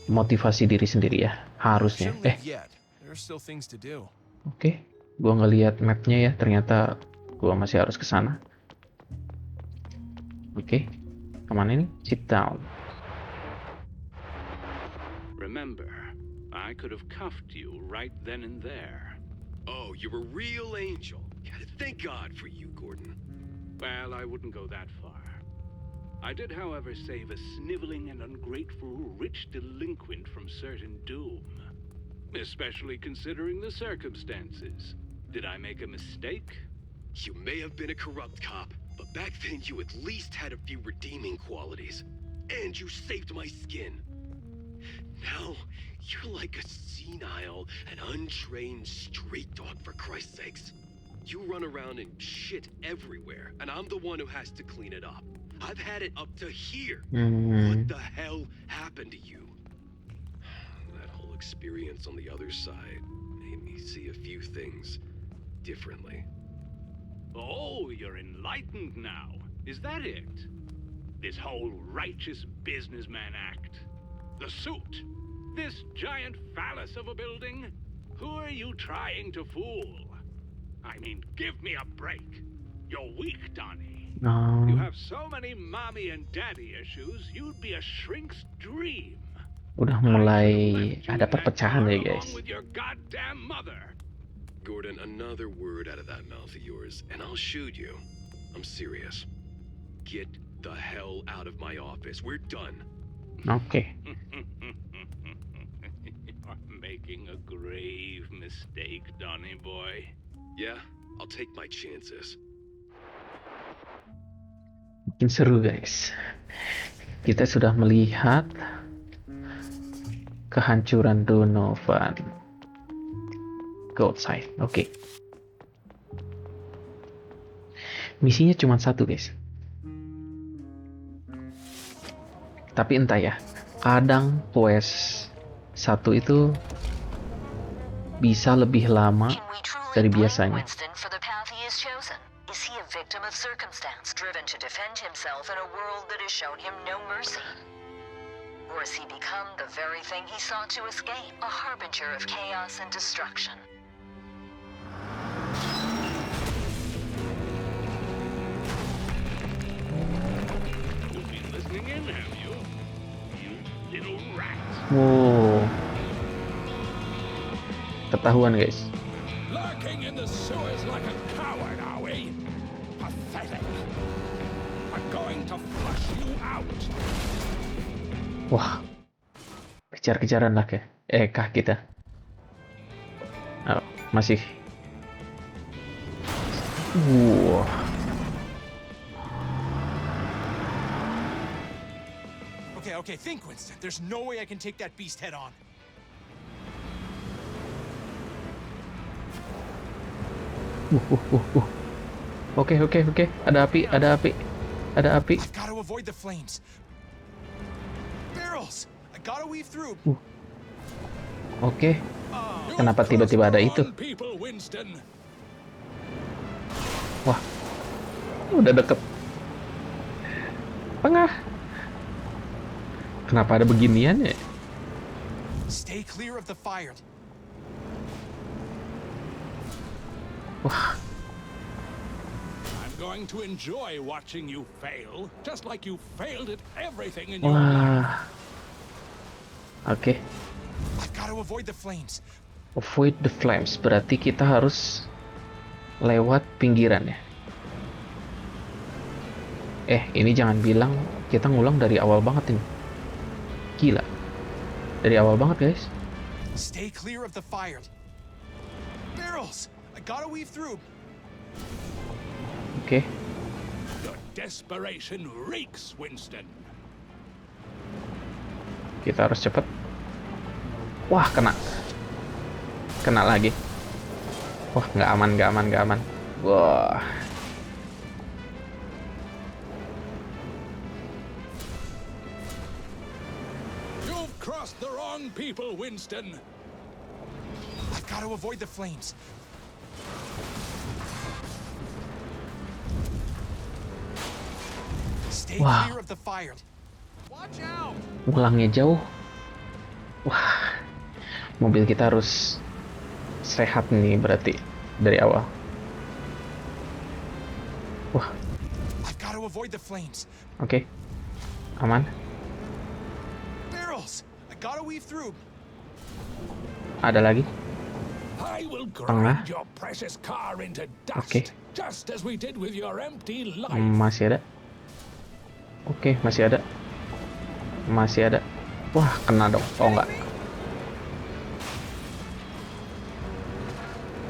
motivasi diri sendiri ya, harusnya. Oke, gua ngelihat mapnya ya, ternyata gua masih harus ke sana. Oke, kemana ini? Sit down. Remember, I could have cuffed you right then and there. Oh, you're a real angel. Thank God for you, Gordon. Well, I wouldn't go that far. I did, however, save a sniveling and ungrateful rich delinquent from certain doom. Especially considering the circumstances. Did I make a mistake? You may have been a corrupt cop, but back then you at least had a few redeeming qualities. And you saved my skin. Now, you're like a senile and untrained street dog, for Christ's sakes. You run around and shit everywhere, and I'm the one who has to clean it up. I've had it up to here. What the hell happened to you? That whole experience on the other side made me see a few things differently. Oh, you're enlightened now. Is that it? This whole righteous businessman act? The suit? This giant phallus of a building? Who are you trying to fool? I mean, give me a break. You're weak, Donnie. No. You have so many mommy and daddy issues, you'd be a shrink's dream. Udah mulai ada perpecahan ya, guys. With your goddamn mother. Gordon, another word out of that mouth of yours, and I'll shoot you. I'm serious. Get the hell out of my office. We're done. Okay. You're making a grave mistake, Donnie boy. Yeah, I'll take my chances. Makin seru, guys. Kita sudah melihat kehancuran Donovan. Go outside. Oke. Misinya cuma satu, guys. Tapi entah ya, kadang quest satu itu bisa lebih lama dari biasanya. Is he a victim of circumstance, driven to defend himself in a world that has shown him no mercy? Or has he become the very thing he sought to escape, a harbinger of chaos and destruction? You've been listening in, have you? You little rat. Wow. Ketahuan, guys. Lurking in the sewers like a coward, are we? Pathetic. I'm going to flush you out. Wah. Kejar-kejaran lah kah kita. Oh, masih. Wah. Okay, think, Winston. There's no way I can take that beast head on. Oke. Ada api. I've got to avoid the flames. Barrels. I gotta weave through. Oke. Kenapa tiba-tiba ada itu? Wah. Udah deket. Tengah. Kenapa ada beginian ya? Stay clear of the fire. Wah. I'm going to enjoy watching you fail, just like you failed at everything in your life. Oke. I've got to avoid the flames. Avoid the flames berarti kita harus lewat pinggiran ya. Ini jangan bilang kita ngulang dari awal banget ini. Gila. Dari awal banget, guys. Stay clear of the fire. Barrels. I gotta weave through. Oke. Your desperation reeks, Winston. Kita harus cepet. Wah, kena lagi. Wah, nggak aman. Wah. You've crossed the wrong people, Winston. I've got to avoid the flames. Stay Wow. clear of the fire. Watch out! Pulangnya jauh. Wah, mobil kita harus sehat nih berarti dari awal. Wah, I've got to avoid the flames. oke. Aman. Barrels! I gotta weave through. Ada lagi. I will Tengah. grind your precious car into dust, Oke. just as we did with your empty life. Masih ada. Oke, masih ada. Wah, kena dong. Oh, enggak.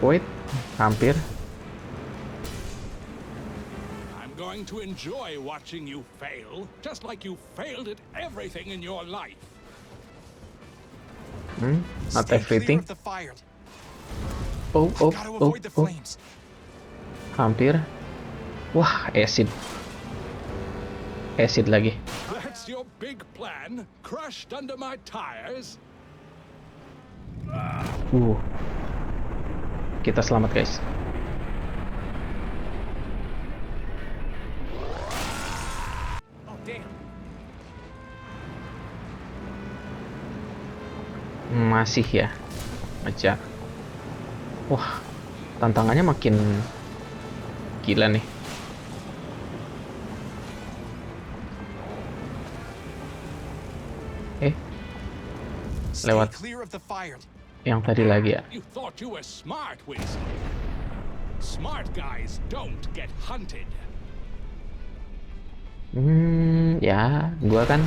Wait, hampir. I'm going to enjoy watching you fail, just like you failed at everything in your life. Not Stay everything. clear of the fire. Oh. Gotta avoid the flames. Hampir. Wah, acid lagi. That's your big plan, crushed under my tires. Kita selamat, guys. Oh, damn. Masih ya. Aja. Wah, tantangannya makin gila nih. Lewat Stay clear of the fire. yang tadi lagi ya. You thought you were smart, Winston. Smart guys don't get hunted. Ya, gua kan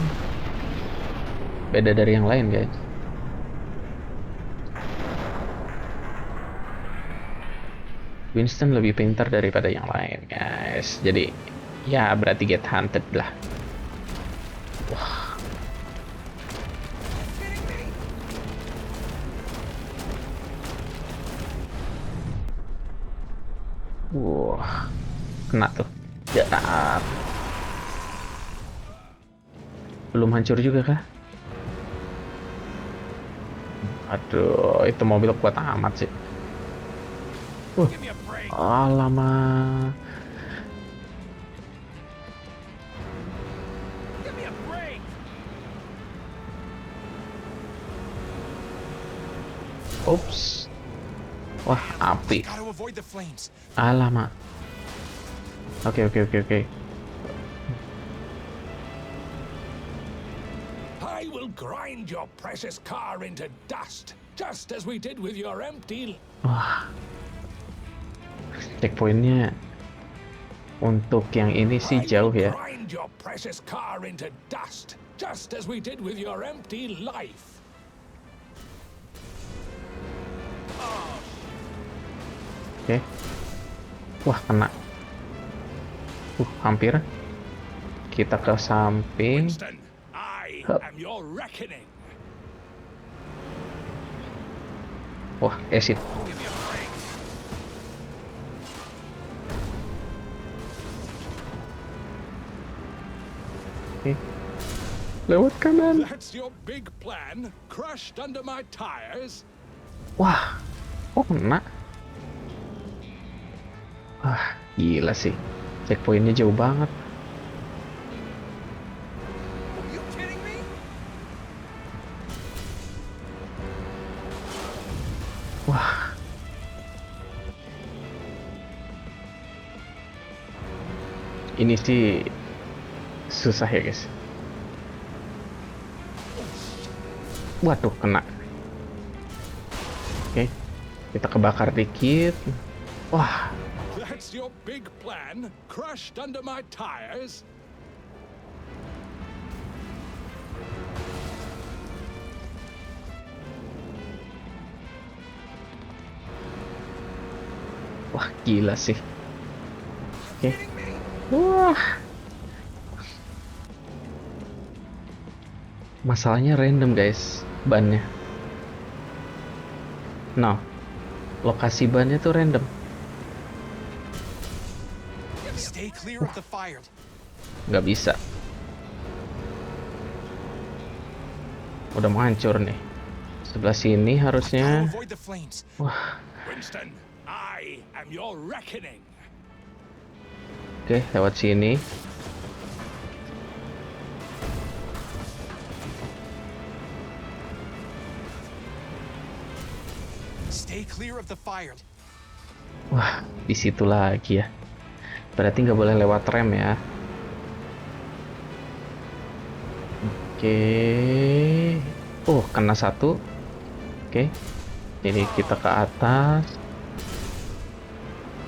beda dari yang lain, guys. Winston lebih pintar daripada yang lain, guys. Jadi, ya berarti get hunted lah. Wah. Wah, kena tuh. Ya, belum hancur juga kah? Aduh, itu mobil kuat amat sih. Alamak. Ups. Wah, api. Gotta avoid the flames. Alamak. Oke. I will grind your precious car into dust, just as we did with your empty. Wah. Checkpointnya untuk yang ini sih jauh ya. Grind your precious car into dust, just as we did with your empty life. Oke. Wah, kena. Hampir. Kita ke samping. Winston, I am your reckoning. Wah, acid. Oke. Lewat kanan. That's your big plan, crushed under my tires. Wah, kok kena? Wah, gila sih. Checkpointnya jauh banget. Wah. Ini sih susah ya, guys. Waduh, kena. Oke. Kita kebakar dikit. Wah. That's your big plan, crushed under my tires. Wah, gila sih. Oke. Wah. Masalahnya random guys, bannya. No, lokasi bannya tuh random. Stay clear of the fire. Nggak bisa. Udah mau hancur nih. Sebelah sini harusnya. Avoid the flames. Wah. Winston, I am your reckoning. Oke, lewat sini. Stay clear of the fire. Wah, di situ lagi ya. Berarti nggak boleh lewat rem ya. Oke. Oh, kena satu. Oke. Jadi kita ke atas.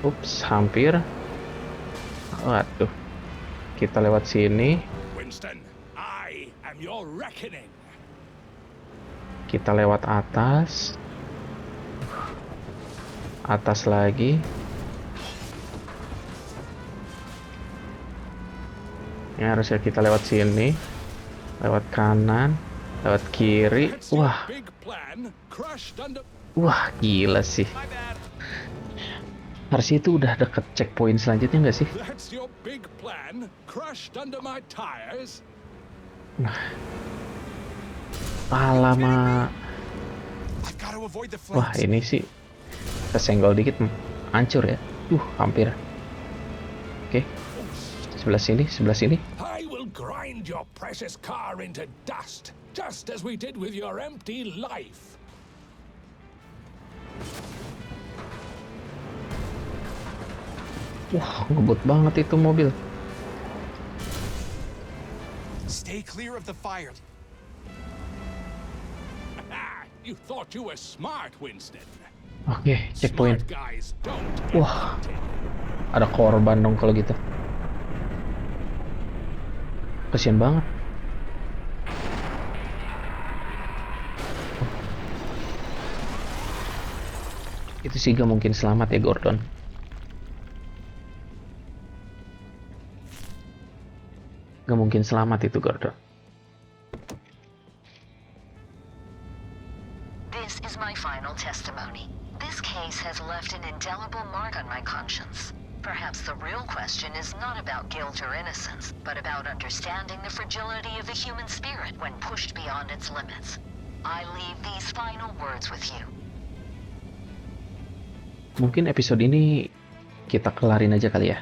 Ups, hampir. Waduh. Kita lewat sini. Winston, I am your reckoning. Kita lewat atas. Atas lagi. Ini harusnya kita lewat sini. Lewat kanan. Lewat kiri. Wah. Wah, gila sih. Harusnya itu udah deket checkpoint selanjutnya nggak sih? That's your big plan, crushed under my tires. Nah. Alamak. Wah, ini sih kesenggol dikit hancur ya. Hampir. Oke. Sebelah sini, sebelah sini. I will grind your precious car into dust, just as we did with your empty life. Wah, ngebut banget itu mobil. Stay clear of the fire. You thought you were smart, Winston. Oke, checkpoint. Wah, ada korban dong kalau gitu. Kasian banget. Itu sih gak mungkin selamat ya, Gordon. Gak mungkin selamat itu, Gordon. This is my final testimony. This case has left an indelible mark on my conscience. Perhaps the real question is not about guilt or innocence, but about understanding the fragility of the human spirit when pushed beyond its limits. I leave these final words with you. Mungkin episode ini kita kelarin aja kali ya.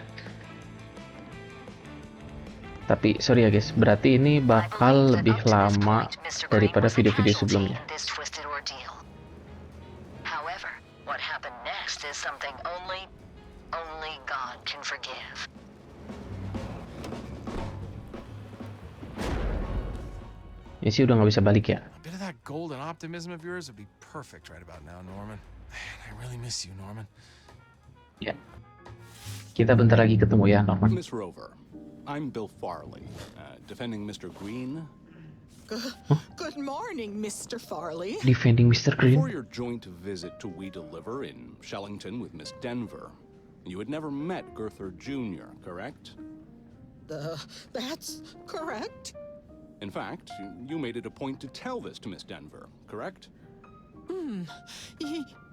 Tapi sorry ya guys, berarti ini bakal lebih lama daripada video-video sebelumnya. However, what happened next is something only God can forgive. Ya sih udah nggak bisa balik ya. A bit of that golden optimism of yours would be perfect right about now, Norman. Man, I really miss you, Norman. Ya. Kita bentar lagi ketemu ya, Norman. Miss Rover, I'm Bill Farley, defending Mr. Green. Good morning, Mr. Farley. Defending Mr. Green. Before your joint visit to We Deliver in Shellington with Miss Denver, you had never met Gurther Jr., correct? That's correct. In fact, you made it a point to tell this to Miss Denver, correct?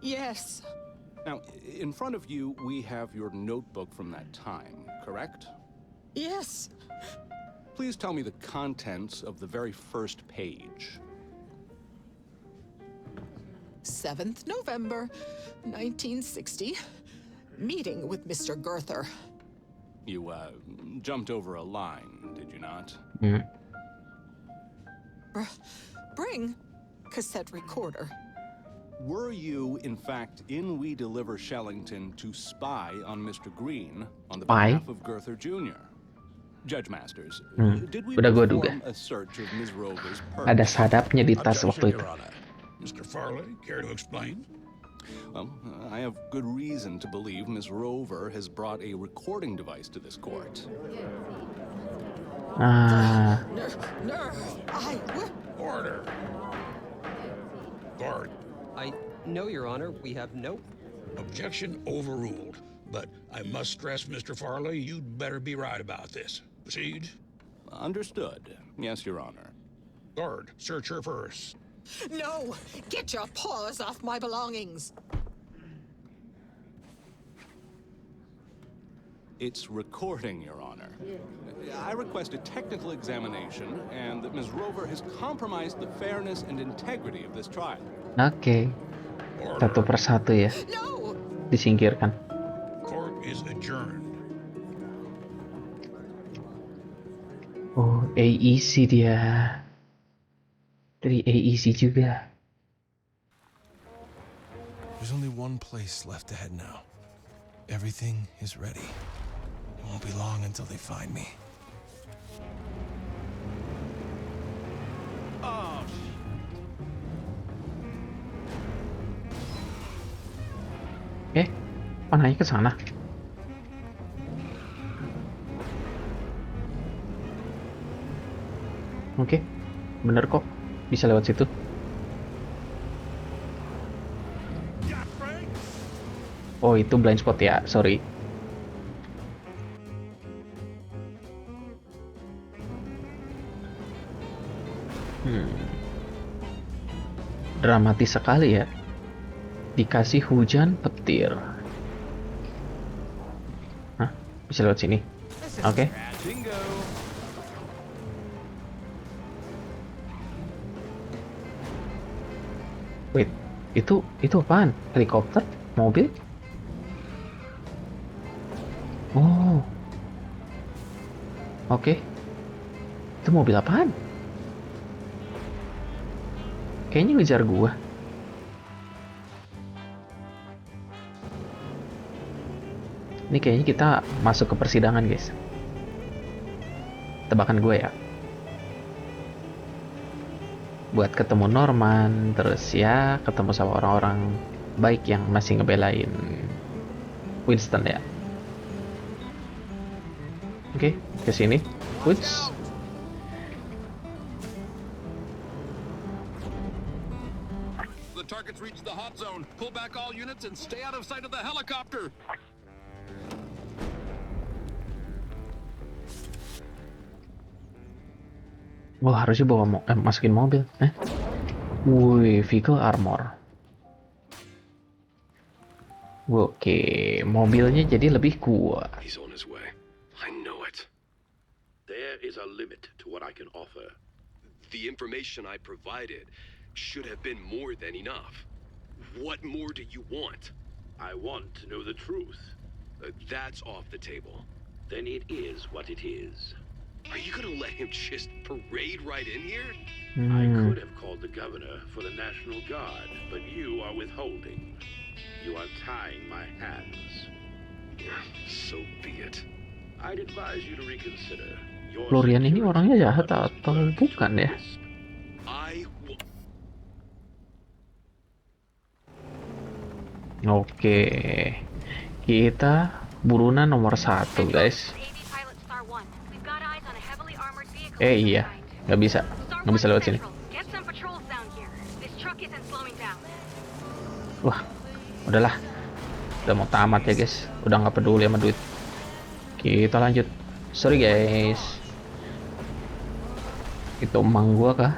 Yes. Now, in front of you, we have your notebook from that time, correct? Yes. Please tell me the contents of the very first page. 7th November, 1960. Meeting with Mr. Gurther. You, jumped over a line, did you not? Bring cassette recorder. Were you, in fact, in We Deliver Shellington to spy on Mr. Green on the behalf of Gurther Jr.? Judge Masters, did we perform a search of Ms. Rover's purse? Ada sadapnya di tas waktu itu. Mr. Farley, care to explain? Well, I have good reason to believe Ms. Rover has brought a recording device to this court. Order. Guard. No, Your Honor, we have no... Objection overruled. But I must stress, Mr. Farley, you'd better be right about this. Proceed. Understood. Yes, Your Honor. Guard, search her first. No! Get your paws off my belongings! It's recording, Your Honor. I request a technical examination and that Ms. Rover has compromised the fairness and integrity of this trial. Oke. Satu persatu ya. Disingkirkan. Court is adjourned. Oh, AEC dia. Dari AEC juga. There's only one place left to head now. Everything is ready. It won't be long until they find me. Oh, Panahnya ke sana. Oke, bener kok. Bisa lewat situ. Oh, itu blind spot ya. Sorry. Dramatis sekali ya. Dikasih hujan petir. Hah? Bisa lewat sini. Oke. Wait, itu apaan? Helikopter? Mobil? Oh. Oke. Itu mobil apaan? Kayaknya ngejar gua. Ini kayaknya kita masuk ke persidangan, guys. Tebakan gue ya. Buat ketemu Norman, terus ya ketemu sama orang-orang baik yang masih ngebelain Winston ya. Oke, ke sini. Woods. The target's reached the hot zone. Pull back all units and stay out of sight of the helicopter. Wah, harusnya bawa masukin mobil. Wih, vehicle armor. Oke, mobilnya jadi lebih kuat. He's on his way. I know it. There is a limit to what I can offer. The information I provided should have been more than enough. What more do you want? I want to know the truth. That's off the table. Then it is what it is. Are you gonna let him just parade right in here? I could have called the governor for the National Guard, but you are withholding. You are tying my hands. So be it. I'd advise you to reconsider. Florian ini orangnya jahat atau bukan ya? Oke, kita burunan nomor 1, guys. Iya, nggak bisa lewat sini. Wah, udahlah, udah mau tamat ya guys, udah nggak peduli sama duit. Kita lanjut. Sorry guys, itu emang gua kah?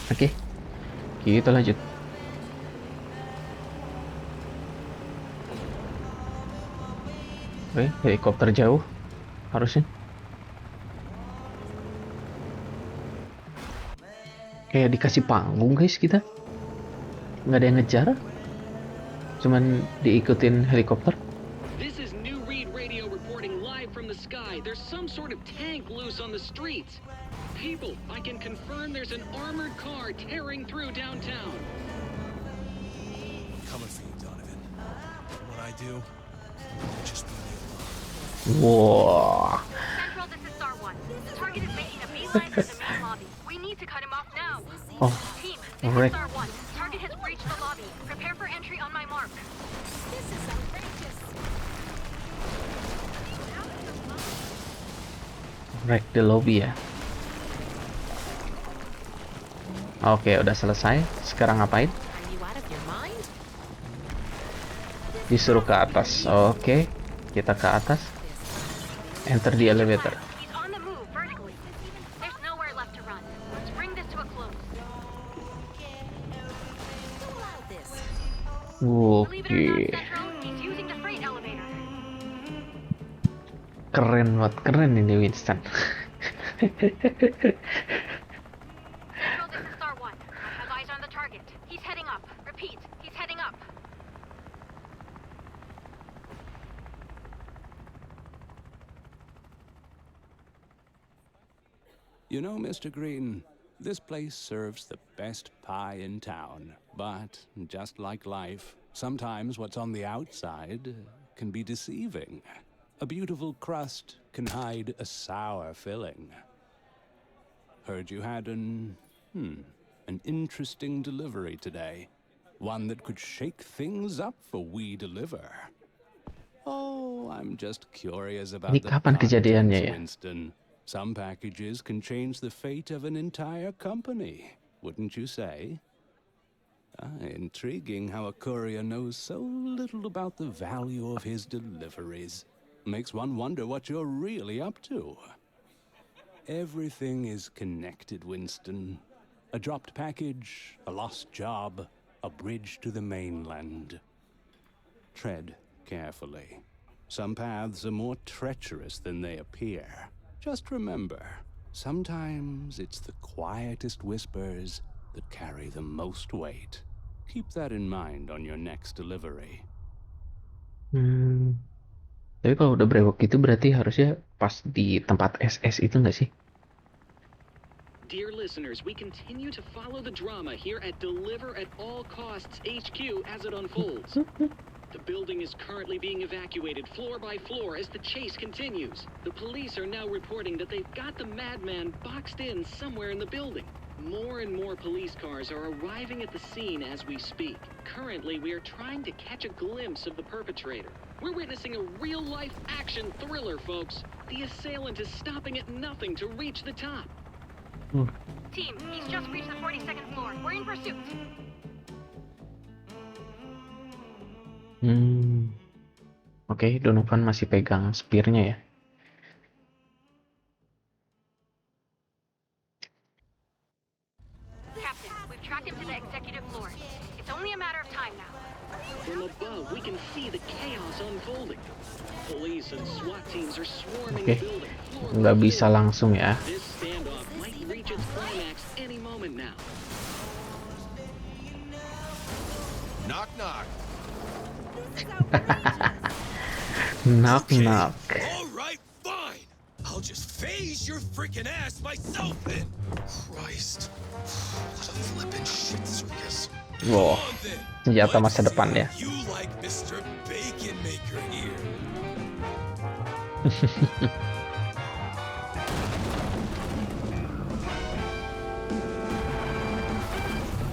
Oke, kita lanjut. Oke, helikopter jauh harusnya. Kayak dikasih panggung guys kita. Nggak ada yang ngejar. Cuman diikutin helikopter. This is New Read Radio reporting live from the sky. There's some sort of tank loose on the streets. People, I can confirm there's an armored car tearing through downtown. Coming for you, Donovan. What I do, just leave me alone. Wah. Central, this is Star 1. The target is making a beeline for the main lobby. We need to cut him off now. Oh, Team, this is Star 1. Target has breached the lobby. Prepare for entry on my mark. This is outrageous. Wreck the lobby ya. Oke, udah selesai. Sekarang ngapain? Disuruh ke atas. Oke, kita ke atas. Enter the elevator. There's nowhere left to run. Let's bring this to a close. Believe it or not, Oke, Central, he's using the freight elevator. keren banget, keren ini Winston. Central, this is Star 1. I have eyes on the target. He's heading up. Repeat, he's heading up. You know, Mr. Green, this place serves the best pie in town. But, just like life, sometimes what's on the outside can be deceiving. A beautiful crust can hide a sour filling. Heard you had an interesting delivery today. One that could shake things up for We Deliver. Oh, I'm just curious about Ini the kapan kejadiannya contents, ya? Winston. Some packages can change the fate of an entire company, wouldn't you say? Intriguing how a courier knows so little about the value of his deliveries. Makes one wonder what you're really up to. Everything is connected, Winston. A dropped package, a lost job, a bridge to the mainland. Tread carefully. Some paths are more treacherous than they appear. Just remember, sometimes it's the quietest whispers that carry the most weight. Keep that in mind on your next delivery. Tapi kalau udah brewok gitu berarti harusnya pas di tempat SS itu nggak sih? Dear listeners, we continue to follow the drama here at Deliver at All Costs HQ as it unfolds. The building is currently being evacuated floor by floor as the chase continues. The police are now reporting that they've got the madman boxed in somewhere in the building. More and more police cars are arriving at the scene as we speak. Currently, we are trying to catch a glimpse of the perpetrator. We're witnessing a real-life action thriller, folks. The assailant is stopping at nothing to reach the top. Team, he's just reached the 42nd floor. We're in pursuit. Oke, Donovan masih pegang spearnya ya. Captain, we've tracked him to the executive floor. It's only a matter of time now. From above, we can see the chaos unfolding. Police and SWAT teams are swarming Oke, the building. nggak bisa langsung ya. This standoff might reach its climax any moment now. Knock, knock. Knock knock. All right, fine. I'll just phase your freaking ass myself then. Christ. What a flippin' shit circus. Wow, senjata masa depan ya. You like Mr. Bacon Maker here.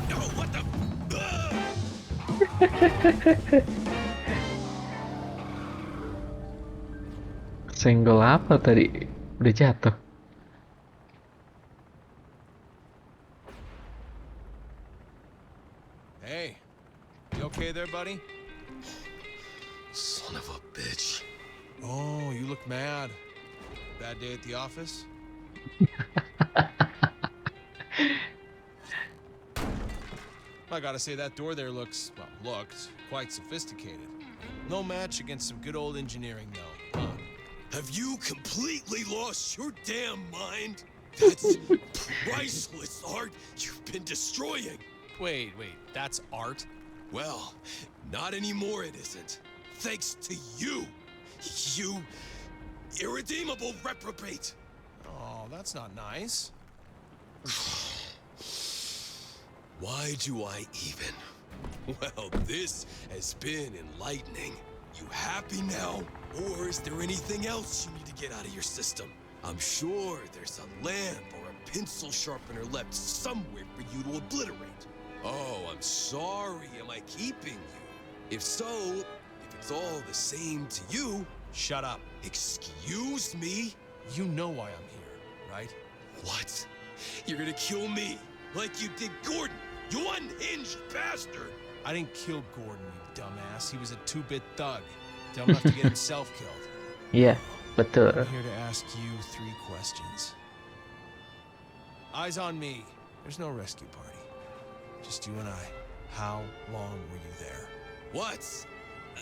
No, what the? Senggol apa tadi? Udah jatuh. Hey, you okay there, buddy? Son of a bitch. Oh, you look mad. Bad day at the office? I gotta say that door there looked quite sophisticated. No match against some good old engineering, though, huh? Have you completely lost your damn mind? That's priceless art you've been destroying. Wait, that's art? Well, not anymore it isn't. Thanks to you. You irredeemable reprobate. Oh, that's not nice. Why do I even? Well, this has been enlightening. You happy now? Or is there anything else you need to get out of your system? I'm sure there's a lamp or a pencil sharpener left somewhere for you to obliterate. Oh, I'm sorry. Am I keeping you? If so, if it's all the same to you... Shut up. Excuse me? You know why I'm here, right? What? You're gonna kill me, like you did Gordon, you unhinged bastard! I didn't kill Gordon, you dumbass. He was a two-bit thug. Dumb enough to get himself killed. Iya, betul. I'm here to ask you 3 questions. Eyes on me. There's no rescue party. Just you and I. How long were you there? What?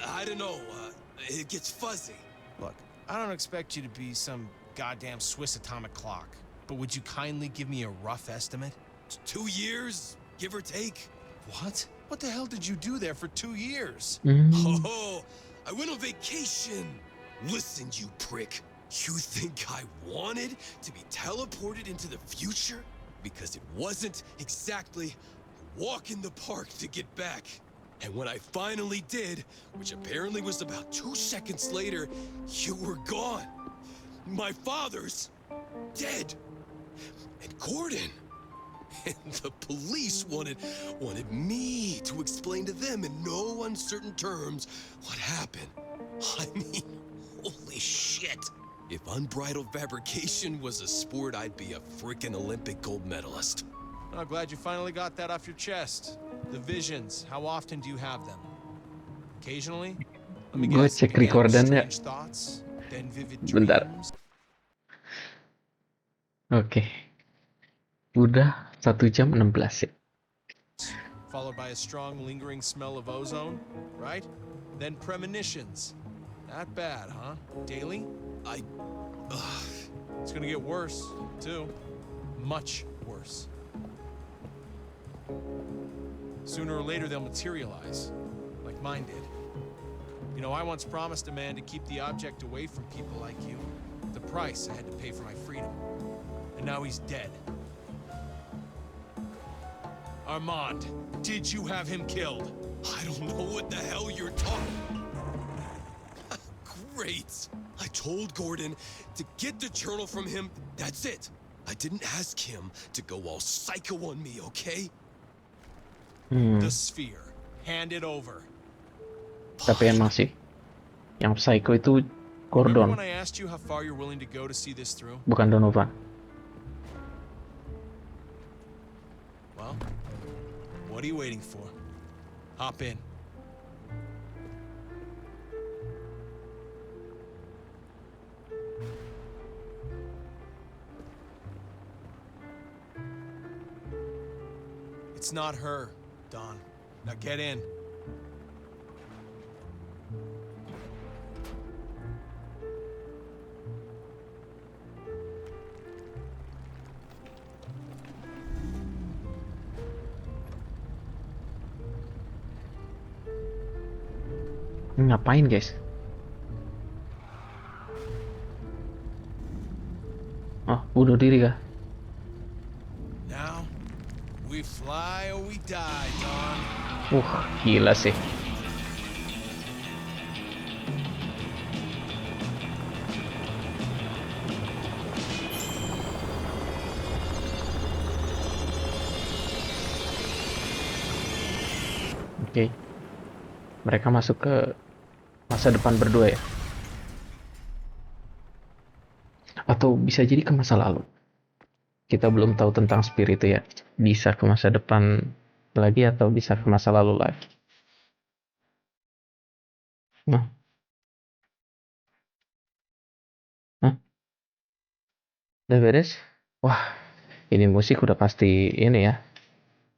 I don't know. It gets fuzzy. Look, I don't expect you to be some goddamn Swiss atomic clock, but would you kindly give me a rough estimate? 2 years, give or take. What? What the hell did you do there for 2 years? Oh, I went on vacation. Listen, you prick. You think I wanted to be teleported into the future? Because it wasn't exactly a walk in the park to get back. And when I finally did, which apparently was about 2 seconds later, you were gone. My father's dead. And Gordon. And the police wanted me to explain to them in no uncertain terms what happened. I mean, holy shit. If unbridled fabrication was a sport, I'd be a frickin' Olympic gold medalist. I'm glad you finally got that off your chest. The visions, how often do you have them? Occasionally? Let me Gue guess, cek began with recordannya. strange thoughts, then vivid Bentar. dreams. Oke. Udah 1 jam 16 ya. Followed by a strong lingering smell of ozone, right? Then premonitions. Not bad, huh? Daily? It's gonna get worse, too. Much worse. Sooner or later they'll materialize, like mine did. You know, I once promised a man to keep the object away from people like you. The price I had to pay for my freedom. And now he's dead. Armand, did you have him killed? I don't know what the hell you're talking. Great. I told Gordon to get the journal from him. That's it. I didn't ask him to go all psycho on me, okay? The sphere. Hand it over. Tapi emang sih, yang psycho itu Remember Gordon, when I asked you how far you're willing to go to see this through? bukan Donovan. Well, what are you waiting for? Hop in. It's not her, Don. Now get in. Ngapain guys? Oh, bunuh diri kah? Now, we fly or we die, Don. Gila sih. Oke. Mereka masuk ke masa depan berdua ya. Atau bisa jadi ke masa lalu. Kita belum tahu tentang spirit itu ya. Bisa ke masa depan lagi atau bisa ke masa lalu lagi. Nah. Hah? Udah beres? Wah, ini musik udah pasti ini ya.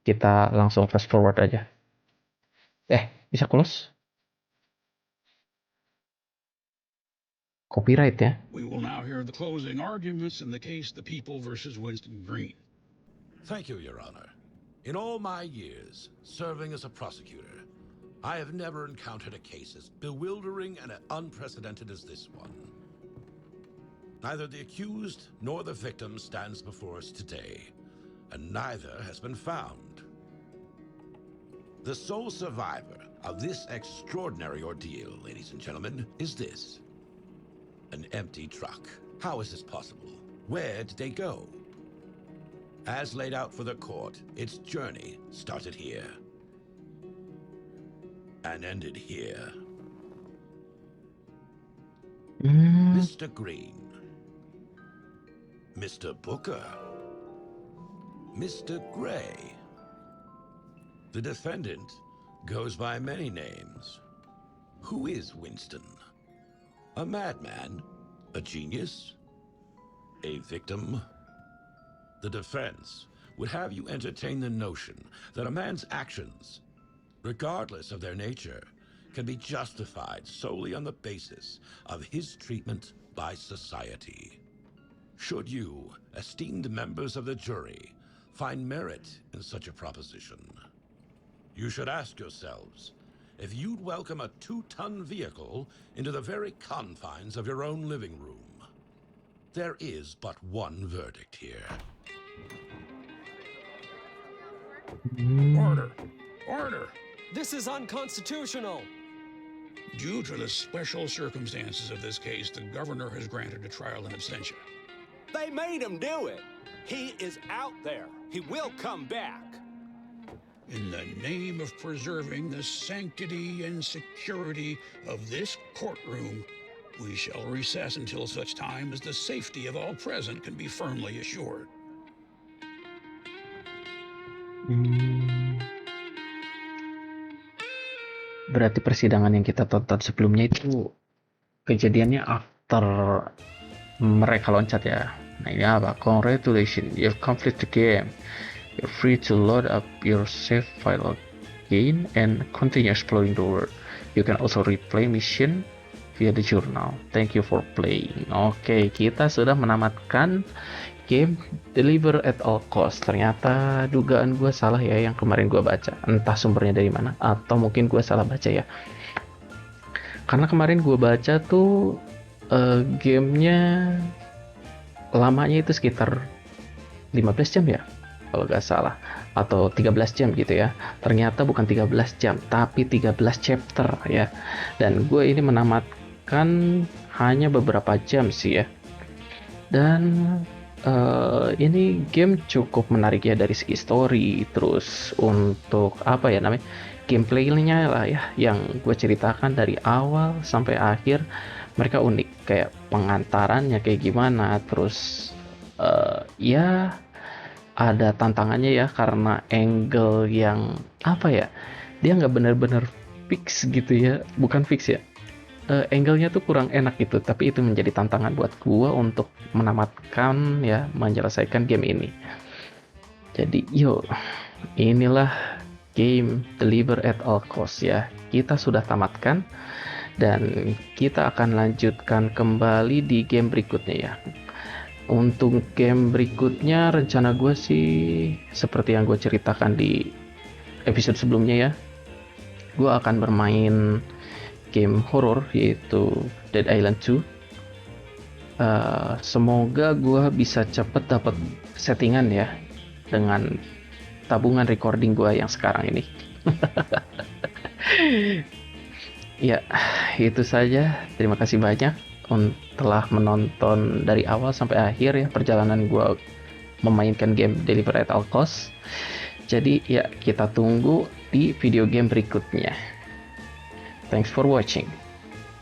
Kita langsung fast forward aja. Bisa close? Copyright ya. We will now hear the closing arguments in the case The People versus Winston Green. Thank you, Your Honor. In all my years serving as a prosecutor, I have never encountered a case as bewildering and unprecedented as this one. Neither the accused nor the victim stands before us today, and neither has been found. The sole survivor of this extraordinary ordeal, ladies and gentlemen, is this. An empty truck. How is this possible? Where did they go? As laid out for the court, its journey started here and ended here. Mr. Green, Mr. Booker, Mr. Gray. The defendant goes by many names. Who is Winston? A madman? A genius? A victim? The defense would have you entertain the notion that a man's actions, regardless of their nature, can be justified solely on the basis of his treatment by society. Should you, esteemed members of the jury, find merit in such a proposition, you should ask yourselves if you'd welcome a 2-ton vehicle into the very confines of your own living room. There is but one verdict here. Order! Order! This is unconstitutional! Due to the special circumstances of this case, the governor has granted a trial in absentia. They made him do it. He is out there. He will come back. In the name of preserving the sanctity and security of this courtroom, we shall recess until such time as the safety of all present can be firmly assured. Berarti persidangan yang kita tonton sebelumnya itu kejadiannya after mereka loncat ya. Nah ini apa? Congratulations, you've completed the game. You're free to load up your save file again and continue exploring the world. You can also replay mission via the journal. Thank you for playing. Oke, kita sudah menamatkan game Deliver at All Cost. Ternyata dugaan gue salah ya yang kemarin gue baca. Entah sumbernya dari mana, atau mungkin gue salah baca ya. Karena kemarin gue baca tuh gamenya lamanya itu sekitar 15 jam ya, kalau nggak salah, atau 13 jam gitu ya. Ternyata bukan 13 jam, tapi 13 chapter ya. Dan gue ini menamatkan hanya beberapa jam sih ya. Dan ini game cukup menarik ya dari segi story, terus untuk apa ya namanya, gameplaynya lah ya, yang gue ceritakan dari awal sampai akhir mereka unik, kayak pengantarannya kayak gimana, terus ya ada tantangannya ya, karena angle yang apa ya, dia nggak bener-bener fix gitu ya, bukan fix ya, angle-nya tuh kurang enak gitu, tapi itu menjadi tantangan buat gua untuk menamatkan ya, menyelesaikan game ini. Jadi yuk, inilah game Deliver at All Cost ya, kita sudah tamatkan dan kita akan lanjutkan kembali di game berikutnya ya. Untuk game berikutnya rencana gue sih seperti yang gue ceritakan di episode sebelumnya ya, gue akan bermain game horror yaitu Dead Island 2. Semoga gue bisa cepet dapat settingan ya dengan tabungan recording gue yang sekarang ini. Ya, itu saja. Terima kasih banyak telah menonton dari awal sampai akhir ya perjalanan gue memainkan game Deliver at All Cost. Jadi ya, kita tunggu di video game berikutnya. Thanks for watching.